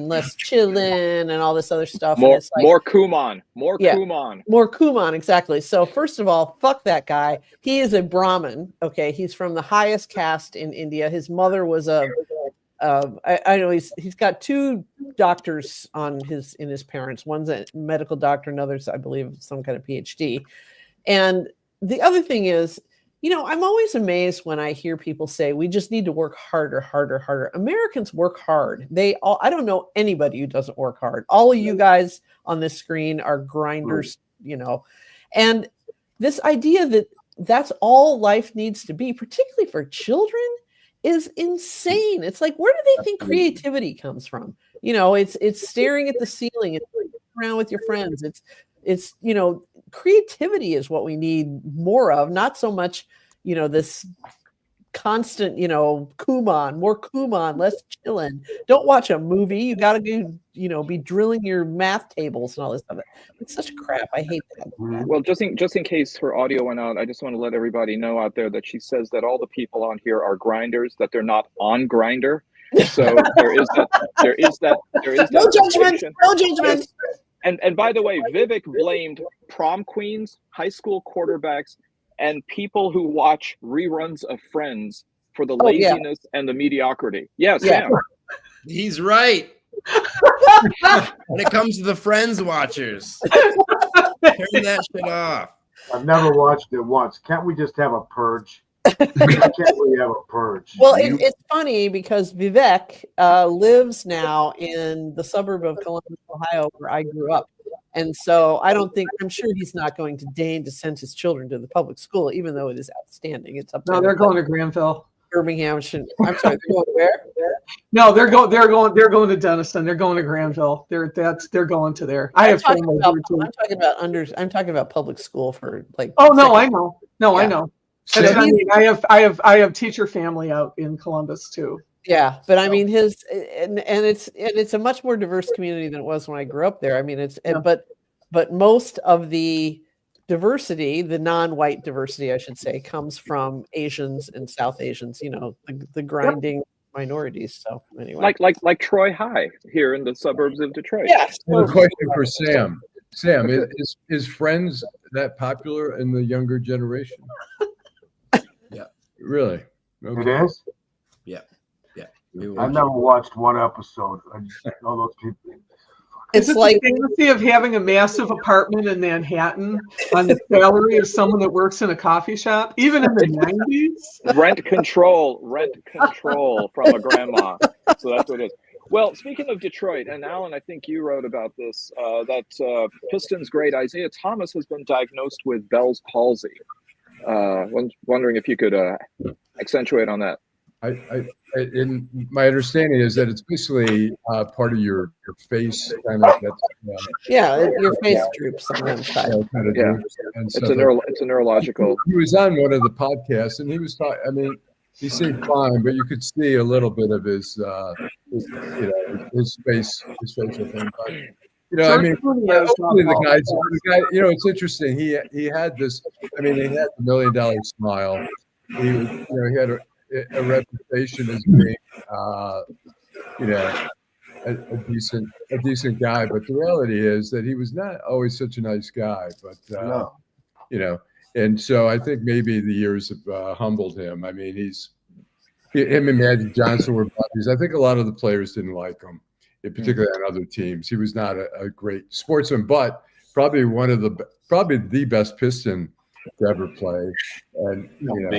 less chillin' and all this other stuff. More Kumon. More Kumon, exactly. So first of all, fuck that guy. He is a Brahmin. Okay, he's from the highest caste in India. His mother was I know he's got two doctors in his parents. One's a medical doctor, another's, I believe, some kind of PhD. And the other thing is, you know, I'm always amazed when I hear people say we just need to work harder. Americans work hard. I don't know anybody who doesn't work hard. All of you guys on this screen are grinders, you know. And this idea that that's all life needs to be, particularly for children, is insane. It's like, where do they think creativity comes from? You know, it's staring at the ceiling, it's around with your friends. It's you know, creativity is what we need more of, not so much, you know, this constant, Kumon, more Kumon, less chillin'. Don't watch a movie. You got to be drilling your math tables and all this stuff. It's such crap. I hate that. Well, just in case her audio went out, I just want to let everybody know out there that she says that all the people on here are grinders, that they're not on Grindr. So there is that. No judgment. No judgment. Yes. And by the way, Vivek blamed prom queens, high school quarterbacks, and people who watch reruns of Friends for the laziness and the mediocrity. Yeah, Sam. He's right. When it comes to the Friends watchers, turn that shit off. I've never watched it once. Can't we just have a purge? Why can't we have a purge? Well, it's funny because Vivek lives now in the suburb of Columbus, Ohio, where I grew up. And so I'm sure he's not going to deign to send his children to the public school, even though it is outstanding. It's up. No, they're going to Granville. Birmingham. I'm sorry, they're going where? No, they're going to Denison. They're going to Granville. They're going to there. I have family there too. I'm talking about public school for like. Oh no, I know. No, yeah. I know. And I mean, I have teacher family out in Columbus too. Yeah, but I mean it's a much more diverse community than it was when I grew up there. I mean but most of the diversity, the non-white diversity, I should say, comes from Asians and South Asians. The grinding minorities. So anyway, like Troy High here in the suburbs of Detroit. Yes. Yeah. A question for Sam. Sam, is Friends that popular in the younger generation? Yeah. Really? Okay. It is? Yeah. I've never watched one episode. All those people. It's like the fantasy of having a massive apartment in Manhattan on the salary of someone that works in a coffee shop, even in the 90s. Rent control from a grandma. So that's what it is. Well, speaking of Detroit, and Alan, I think you wrote about this, that Pistons great Isaiah Thomas has been diagnosed with Bell's palsy. Wondering if you could accentuate on that. In my understanding is that it's basically part of your face, kind of. Your face droops on one side. Yeah, it's a neurological. He was on one of the podcasts, and he was talking. I mean, he seemed fine, but you could see a little bit of his face, his facial thing. But, I mean, hopefully the guy. It's interesting. He had this. I mean, he had the $1 million smile. He was, he had a reputation as being, a decent guy. But the reality is that he was not always such a nice guy. But and so I think maybe the years have humbled him. I mean, him and Magic Johnson were buddies. I think a lot of the players didn't like him, particularly on other teams. He was not a great sportsman, but probably the best Piston to ever play. And well,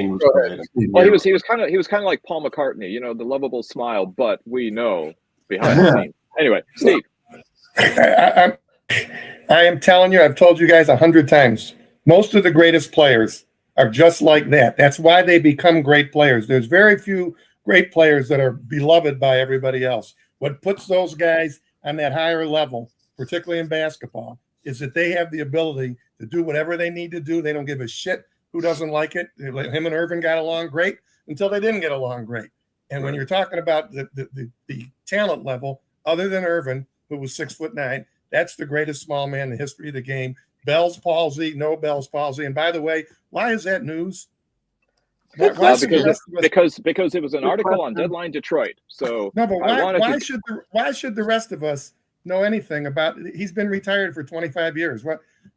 he was kind of like Paul McCartney, the lovable smile, but we know behind the scenes. Anyway, Steve. I am telling you, I've told you guys 100 times, most of the greatest players are just like that. That's why they become great players. There's very few great players that are beloved by everybody else. What puts those guys on that higher level, particularly in basketball, is that they have the ability to do whatever they need to do. They don't give a shit who doesn't like it. Him and Irvin got along great until they didn't get along great. And when you're talking about the talent level, other than Irvin, who was 6'9", that's the greatest small man in the history of the game. Bell's palsy, no Bell's palsy. And by the way, why is that news? Because it was an article on Deadline Detroit. So no, but why should the rest of us know anything about? He's been retired for 25 years.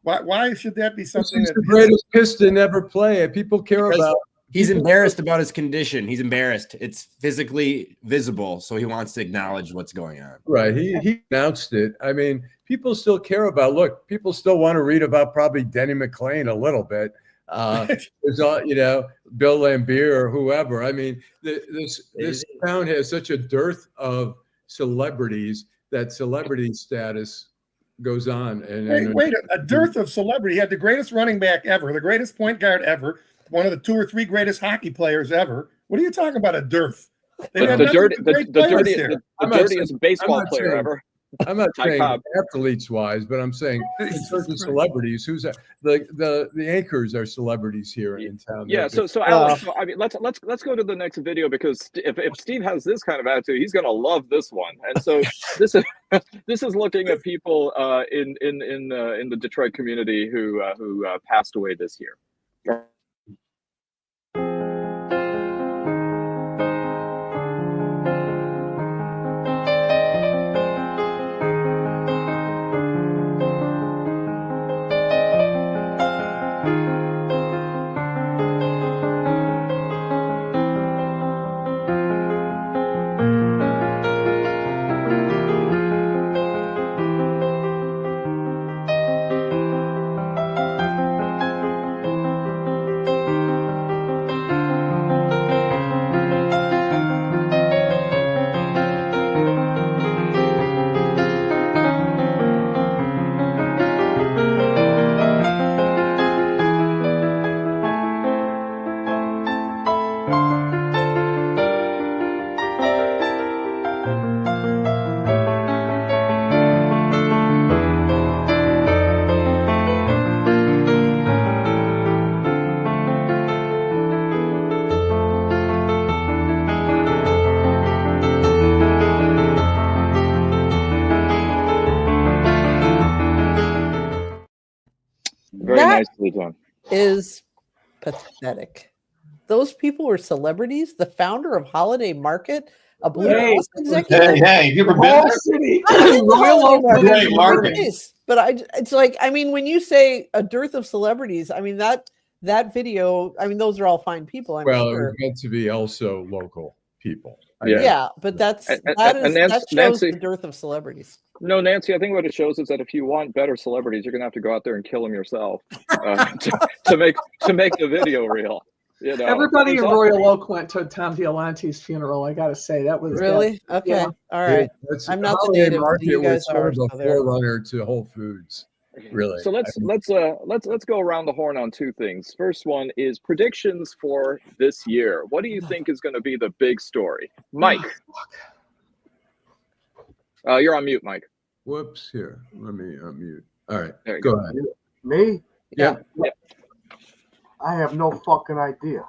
Why should that be something? He's the greatest Piston ever play. People care about. He's embarrassed about his condition. He's embarrassed. It's physically visible, so he wants to acknowledge what's going on. Right. He announced it. I mean, people still care about. Look, people still want to read about probably Denny McClain a little bit. There's all, Bill Lambier or whoever. I mean, this town has such a dearth of celebrities that celebrity status goes on. And wait, a dearth of celebrity. He had the greatest running back ever, the greatest point guard ever, one of the 2 or 3 greatest hockey players ever. What are you talking about? A dearth? The dirtiest baseball player ever. I'm not Hi, saying Cobb. athletes wise, but I'm saying in terms of celebrities, who's the anchors are celebrities here in town. Yeah, so Alex, I mean, let's go to the next video, because if Steve has this kind of attitude, he's gonna love this one. And so this is looking at people in the Detroit community who passed away this year. Very nicely done. Is pathetic. Those people were celebrities. The founder of Holiday Market, a Blue Cross executive. Hey, you ever been there? Great market. But it's like, I mean, when you say a dearth of celebrities, I mean that video. I mean, those are all fine people. I'm sure. It was meant to be also local people. Yeah, but that shows the dearth of celebrities. No, Nancy, I think what it shows is that if you want better celebrities, you're gonna have to go out there and kill them yourself to make the video real. You know, everybody in Royal Oak went to Tom Violante's funeral. I got to say that was really good. Okay. Yeah. All right. I'm not the native. You guys are sort of a forerunner to Whole Foods. Really. So let's go around the horn on two things. First one is predictions for this year. What do you think is going to be the big story, Mike? You're on mute, Mike. Whoops. Here, let me unmute. All right, go ahead. Me? Yeah. I have no fucking idea.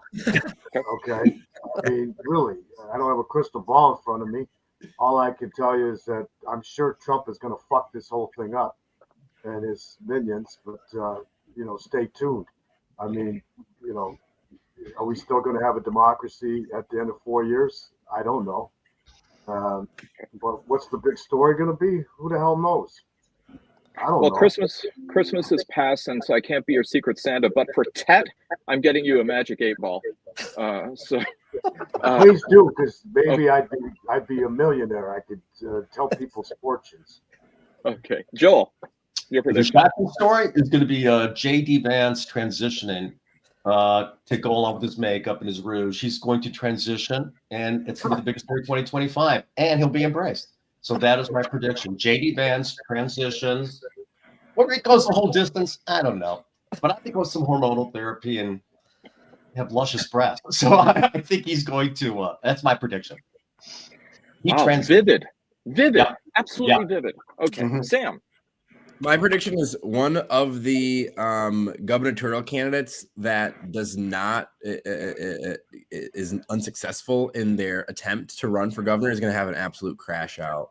Okay. I mean, really, I don't have a crystal ball in front of me. All I can tell you is that I'm sure Trump is going to fuck this whole thing up and his minions, but stay tuned. I mean, are we still going to have a democracy at the end of 4 years? I don't know. But what's the big story going to be? Who the hell knows? I don't know. Christmas is past, and so I can't be your secret Santa. But for Tet, I'm getting you a magic 8-ball. Please do, because maybe I'd be a millionaire. I could tell people's fortunes. Okay, Joel, your prediction. The shocking story is going to be J.D. Vance transitioning to go along with his makeup and his rouge. He's going to transition, and it's going to be the biggest story 2025, and he'll be embraced. So that is my prediction. J.D. Vance transitions. Whether he goes the whole distance, I don't know. But I think with some hormonal therapy and have luscious breasts. So I think he's going to, that's my prediction. Vivid. Yeah. Absolutely vivid. Okay, Sam. My prediction is one of the gubernatorial candidates that does not is unsuccessful in their attempt to run for governor is going to have an absolute crash out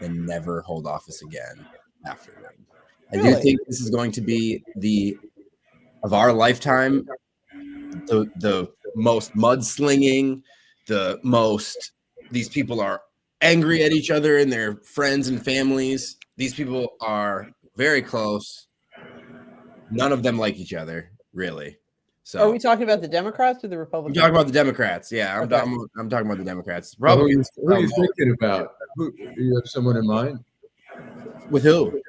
and never hold office again afterward. I do think this is going to be of our lifetime, the most mudslinging, the most. These people are angry at each other and their friends and families. These people are very close. None of them like each other, really. So, are we talking about the Democrats or the Republicans? I'm talking about the Democrats. Yeah, I'm talking about the Democrats. Probably. Who are you thinking about? Do you have someone in mind? With who?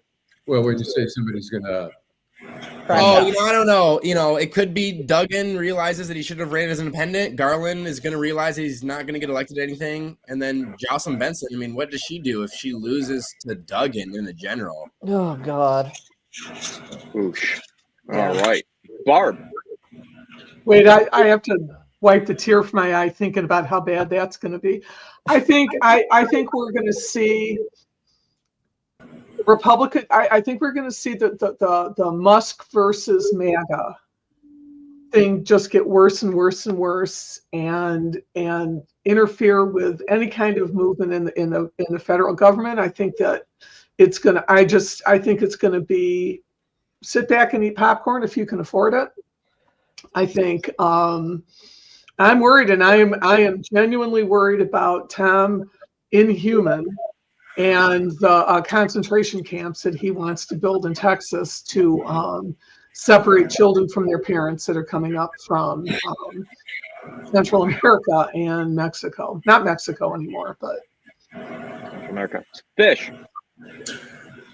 Well, when you say somebody's gonna. I don't know. It could be Duggan realizes that he should have ran as independent. Garland is going to realize he's not going to get elected to anything. And then Jocelyn Benson, I mean, what does she do if she loses to Duggan in the general? Oh, God. Oosh. All right. Barb. Wait, I have to wipe the tear from my eye thinking about how bad that's going to be. I think we're going to see Republican. I think we're going to see the Musk versus MAGA thing just get worse and worse and worse, and interfere with any kind of movement in the federal government. I think that it's going to. I think it's going to be sit back and eat popcorn if you can afford it. I think I'm worried, and I am genuinely worried about Tom Inhuman and the concentration camps that he wants to build in Texas to separate children from their parents that are coming up from Central America and Mexico. Not Mexico anymore, but Central America. Fish.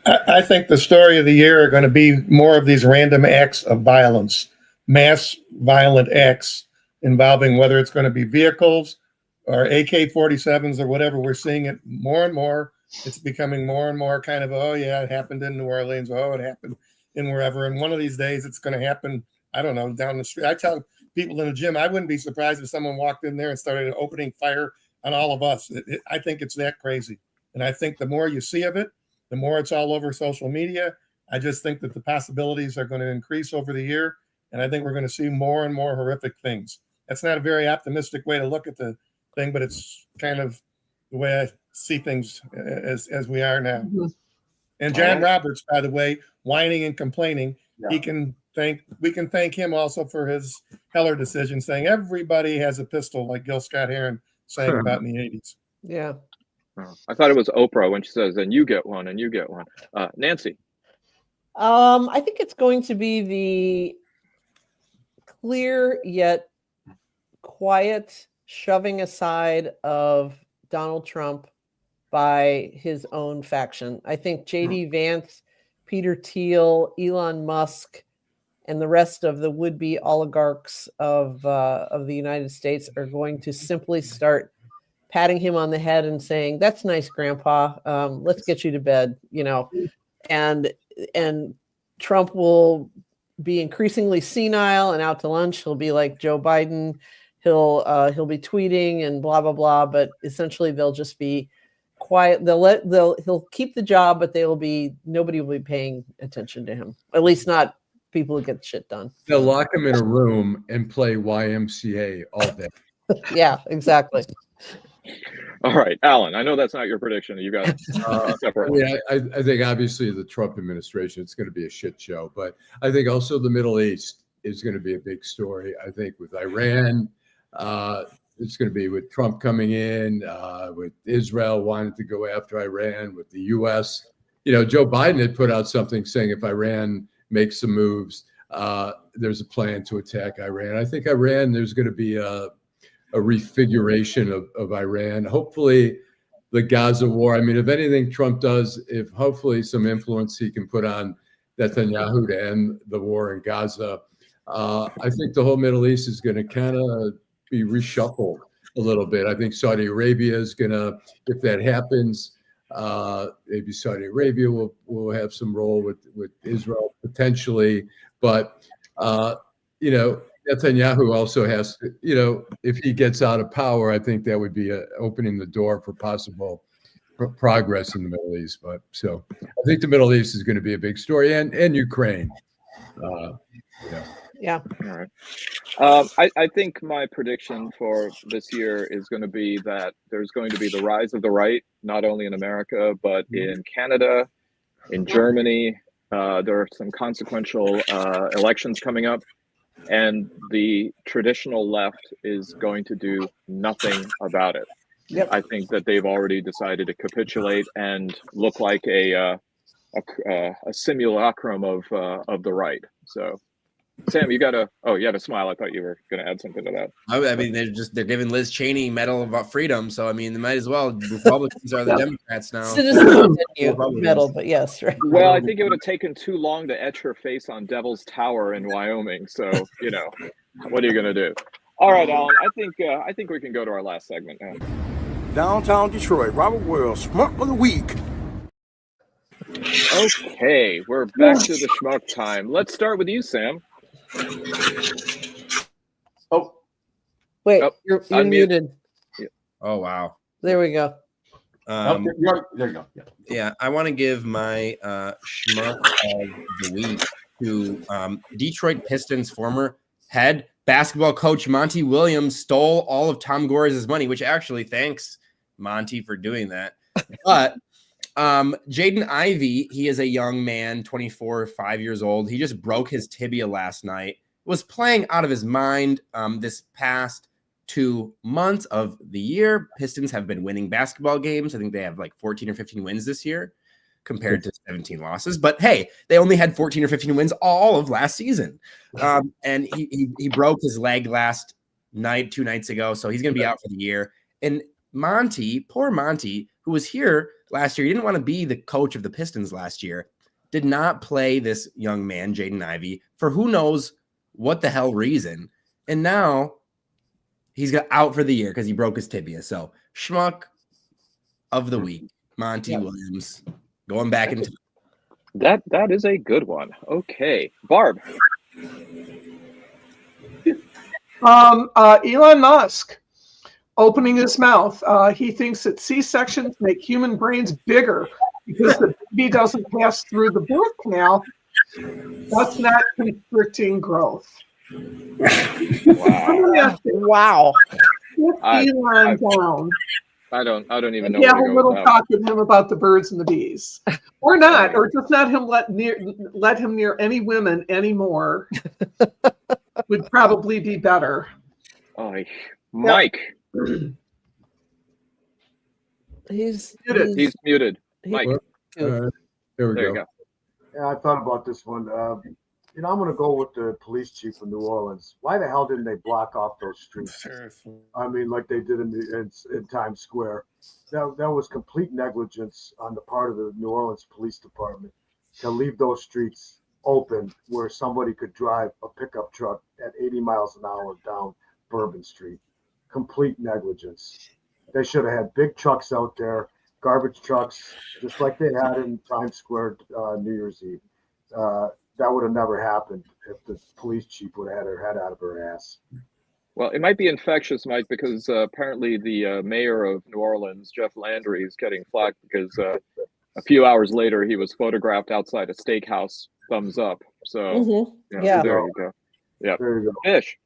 I think the story of the year are going to be more of these random acts of violence, mass violent acts involving whether it's going to be vehicles or AK-47s or whatever. We're seeing it more and more. It's becoming more and more kind of, oh, yeah, it happened in New Orleans. Oh, it happened in wherever. And one of these days it's going to happen, I don't know, down the street. I tell people in the gym, I wouldn't be surprised if someone walked in there and started opening fire on all of us. I think it's that crazy. And I think the more you see of it, the more it's all over social media. I just think that the possibilities are going to increase over the year. And I think we're going to see more and more horrific things. That's not a very optimistic way to look at the thing, but it's kind of the way I see things as we are now. Mm-hmm. And John Roberts, by the way, whining and complaining, we can thank him also for his Heller decision, saying everybody has a pistol, like Gil Scott-Heron sang about in the 80s. Yeah. I thought it was Oprah when she says, and you get one, and you get one. Nancy. I think it's going to be the clear yet quiet shoving aside of Donald Trump by his own faction. I think J.D. Vance, Peter Thiel, Elon Musk, and the rest of the would-be oligarchs of the United States are going to simply start patting him on the head and saying, "That's nice, Grandpa. Let's get you to bed," and Trump will be increasingly senile and out to lunch. He'll be like Joe Biden. He'll be tweeting and blah blah blah. But essentially, they'll just be quiet. He'll keep the job, but nobody will be paying attention to him. At least not people who get shit done. They'll lock him in a room and play YMCA all day. Yeah, exactly. All right, Alan, I know that's not your prediction. You got separate. Yeah, I think obviously the Trump administration, it's going to be a shit show, but I think also the Middle East is going to be a big story. I think with Iran, it's going to be with Trump coming in, with Israel wanting to go after Iran, with the U.S. Joe Biden had put out something saying if Iran makes some moves, there's a plan to attack Iran. I think Iran, there's going to be a refiguration of Iran. Hopefully the Gaza war. I mean, if anything Trump does, if hopefully some influence he can put on Netanyahu to end the war in Gaza, I think the whole Middle East is going to kind of be reshuffled a little bit. I think Saudi Arabia is going to, if that happens, maybe Saudi Arabia will have some role with Israel potentially. But, Netanyahu also has to, if he gets out of power, I think that would be opening the door for possible progress in the Middle East. But so I think the Middle East is going to be a big story, and Ukraine. Yeah. All right. I think my prediction for this year is going to be that there's going to be the rise of the right, not only in America, but in Canada, in Germany. There are some consequential elections coming up. And the traditional left is going to do nothing about it. Yep. I think that they've already decided to capitulate and look like a simulacrum of the right. So, Sam, you had a smile. I thought you were going to add something to that. I mean, they're giving Liz Cheney Medal of Freedom, so I mean, they might as well. Republicans are the Democrats now. Citizens medal, but yes, right. Well, I think it would have taken too long to etch her face on Devil's Tower in Wyoming. So, what are you going to do? All right, Alan. I think we can go to our last segment now. Downtown Detroit, Robert Wells, Schmuck of the Week. Okay, we're back to the Schmuck time. Let's start with you, Sam. Wait, you're muted. Oh, wow. There we go. There you go. Yeah, I want to give my schmuck of the week to Detroit Pistons former head basketball coach Monty Williams. Stole all of Tom Gores' money, which actually thanks Monty for doing that. But Jaden Ivey, he is a young man, 24, 5 years old. He just broke his tibia last night, was playing out of his mind this past 2 months of the year. Pistons have been winning basketball games. I think they have like 14 or 15 wins this year compared to 17 losses. But hey, they only had 14 or 15 wins all of last season. And he broke his leg last night, 2 nights ago. So he's going to be out for the year. And Monty, poor Monty, who was here last year, he didn't want to be the coach of the Pistons last year, did not play this young man, Jaden Ivey, for who knows what the hell reason. And now he's got out for the year because he broke his tibia. So schmuck of the week, Monty Williams, going back into that is a good one. Okay, Barb. Elon Musk opening his mouth. He thinks that C-sections make human brains bigger because the baby doesn't pass through the birth canal. That's not constricting growth. Wow. Elon down. I don't even know. Have a little talk with him about the birds and the bees, or not, or just not him let him near any women anymore. Would probably be better. Oh, Mike. He's muted. Mike. There we go. Yeah, I thought about this one. I'm going to go with the police chief of New Orleans. Why the hell didn't they block off those streets? Seriously. I mean, like they did in Times Square. That was complete negligence on the part of the New Orleans Police Department to leave those streets open where somebody could drive a pickup truck at 80 miles an hour down Bourbon Street. Complete negligence. They should have had big trucks out there, garbage trucks, just like they had in Times Square New Year's Eve. That would have never happened if the police chief would have had her head out of her ass. Well, it might be infectious, Mike, because apparently the mayor of New Orleans, Jeff Landry, is getting flack because a few hours later he was photographed outside a steakhouse. Thumbs up. So there you go. Yeah, there you go. Fish.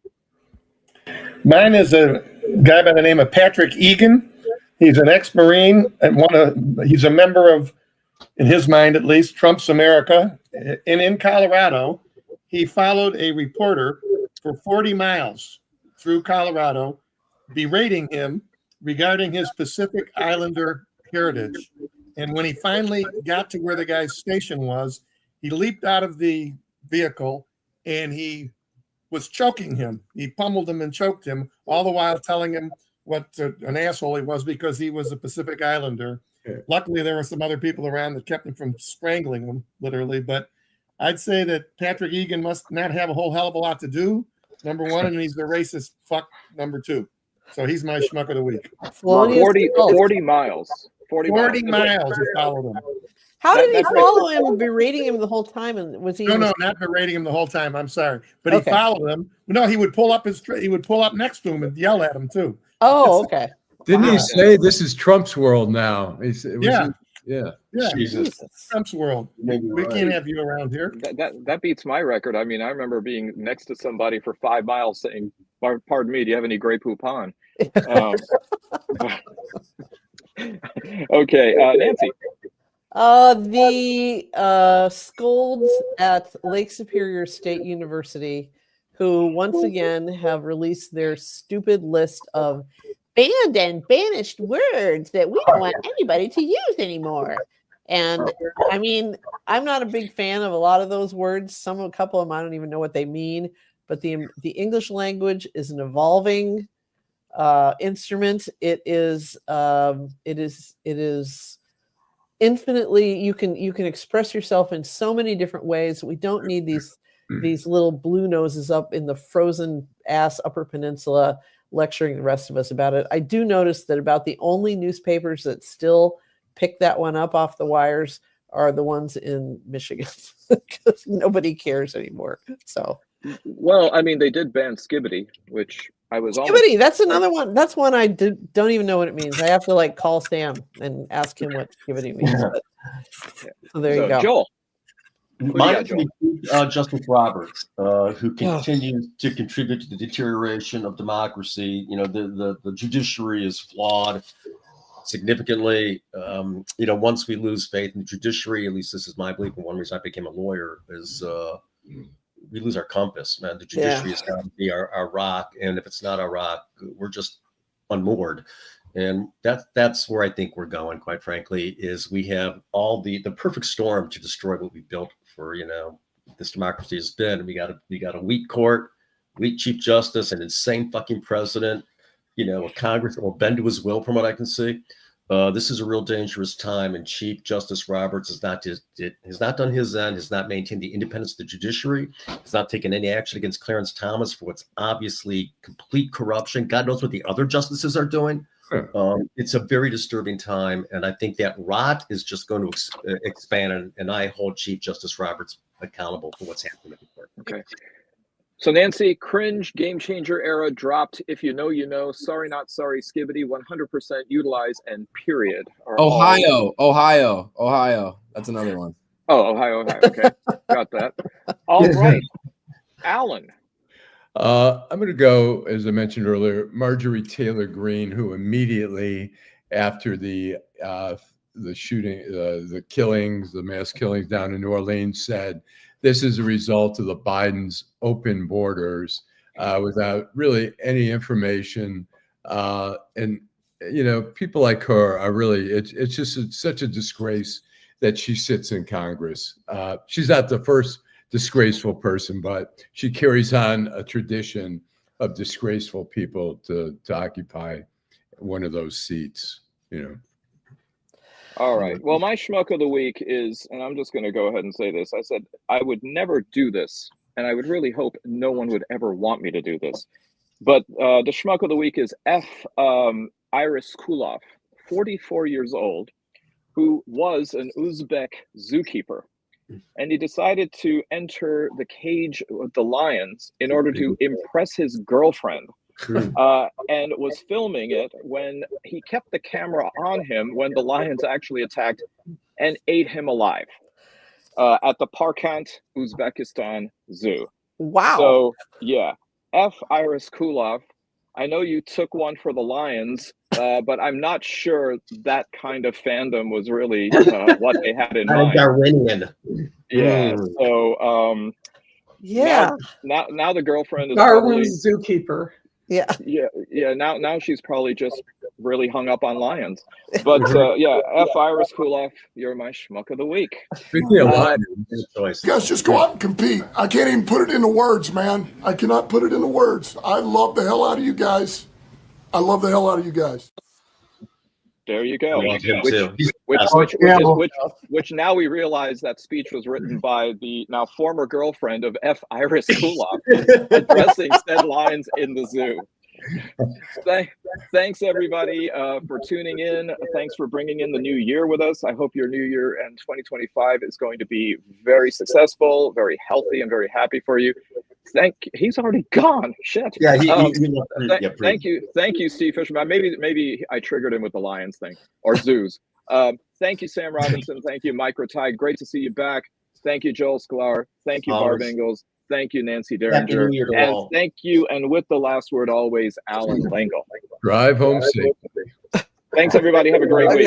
Mine is a guy by the name of Patrick Egan. He's an ex-Marine and he's a member of, in his mind at least, Trump's America. And in Colorado, he followed a reporter for 40 miles through Colorado, berating him regarding his Pacific Islander heritage. And when he finally got to where the guy's station was, he leaped out of the vehicle and he was choking him. He pummeled him and choked him, all the while telling him what an asshole he was because he was a Pacific Islander. Luckily, there were some other people around that kept him from strangling him, literally. But I'd say that Patrick Egan must not have a whole hell of a lot to do, number one, and he's the racist fuck, number two. So he's my schmuck of the week. 40 miles. 40 miles he followed him. How did he follow him, berating him the whole time? And was he? No, not berating him the whole time. I'm sorry, but he followed him. No, he would pull up next to him and yell at him too. Oh, okay. Didn't he say this is Trump's world now? Yeah. Jesus. Trump's world. We can't have you around here. That beats my record. I mean, I remember being next to somebody for 5 miles saying, "Pardon me, do you have any Grey Poupon?" Okay, Nancy. The scolds at Lake Superior State University, who once again have released their stupid list of banned and banished words that we don't want anybody to use anymore. And I mean, I'm not a big fan of a lot of those words. A couple of them, I don't even know what they mean. But the English language is an evolving instrument. It is infinitely. You can express yourself in so many different ways. We don't need these little blue noses up in the frozen ass Upper Peninsula lecturing the rest of us about it. I do notice that about the only newspapers that still pick that one up off the wires are the ones in Michigan because nobody cares anymore. So Well, I mean, they did ban Skibbity, which I was Skibbity, that's another one. That's one I don't even know what it means. I have to like call Sam and ask him what Skibbity means. But, so there you go. Joel. Mine is Justice Roberts, who continues to contribute to the deterioration of democracy. You know, the judiciary is flawed significantly. You know, once we lose faith in the judiciary, at least this is my belief, and one reason I became a lawyer is we lose our compass, man. The judiciary is got to be our rock, and if it's not our rock, we're just unmoored. And that's where I think we're going, quite frankly, is we have all the perfect storm to destroy what we built for, you know, this democracy has been. We got a weak court, weak chief justice, an insane fucking president, you know, a Congress that will bend to his will, from what I can see. This is a real dangerous time, and Chief Justice Roberts has not done his end, has not maintained the independence of the judiciary, has not taken any action against Clarence Thomas for what's obviously complete corruption. God knows what the other justices are doing. It's a very disturbing time, and I think that rot is just going to expand, and I hold Chief Justice Roberts accountable for what's happening in the court. Okay. So Nancy, cringe game changer era dropped. If you know, you know. Sorry, not sorry. Skibbity 100% utilize and period. Ohio. That's another one. Oh, Ohio. Okay, got that. All right, Allan. I'm going to go, as I mentioned earlier, Marjorie Taylor Greene, who immediately after the shooting, the killings, the mass killings down in New Orleans, said this is a result of the Biden's open borders, without really any information. And, you know, people like her are really, it's such a disgrace that she sits in Congress. She's not the first disgraceful person, but she carries on a tradition of disgraceful people to occupy one of those seats, you know. All right. Well, my schmuck of the week is, and I'm just going to go ahead and say this. I said I would never do this, and I would really hope no one would ever want me to do this. But the schmuck of the week is Iris Kulov, 44 years old, who was an Uzbek zookeeper. And he decided to enter the cage with the lions in order to impress his girlfriend. And was filming it when he kept the camera on him when the lions actually attacked and ate him alive at the Parkant, Uzbekistan Zoo. Wow. So, yeah, Iris Kulov. I know you took one for the lions, but I'm not sure that kind of fandom was really what they had in mind. Darwinian. Yeah. So, yeah. Now the girlfriend is Darwin's zookeeper. Yeah. Now she's probably just really hung up on lions. But yeah, Iris Kulov, you're my schmuck of the week. You guys just go out and compete. I can't even put it into words, man. I cannot put it into words. I love the hell out of you guys. I love the hell out of you guys. There you go. Which now we realize that speech was written by the now former girlfriend of Iris Kulov, addressing said lions in the zoo. Thanks everybody for tuning in. Thanks for bringing in the new year with us. I hope your new year and 2025 is going to be very successful, very healthy, and very happy for you. He's already gone. Shit. Yeah. Thank you, Steve Fishman. Maybe I triggered him with the lions thing or zoos. Thank you, Sam Robinson. Thank you, Mike Rataj. Great to see you back. Thank you, Joel Sklar. Thank you, Barb Ingalls. Thank you, Nancy Derringer. And thank you, and with the last word always, Allan Lengel. Drive home safe. Thanks, everybody. Have a great week.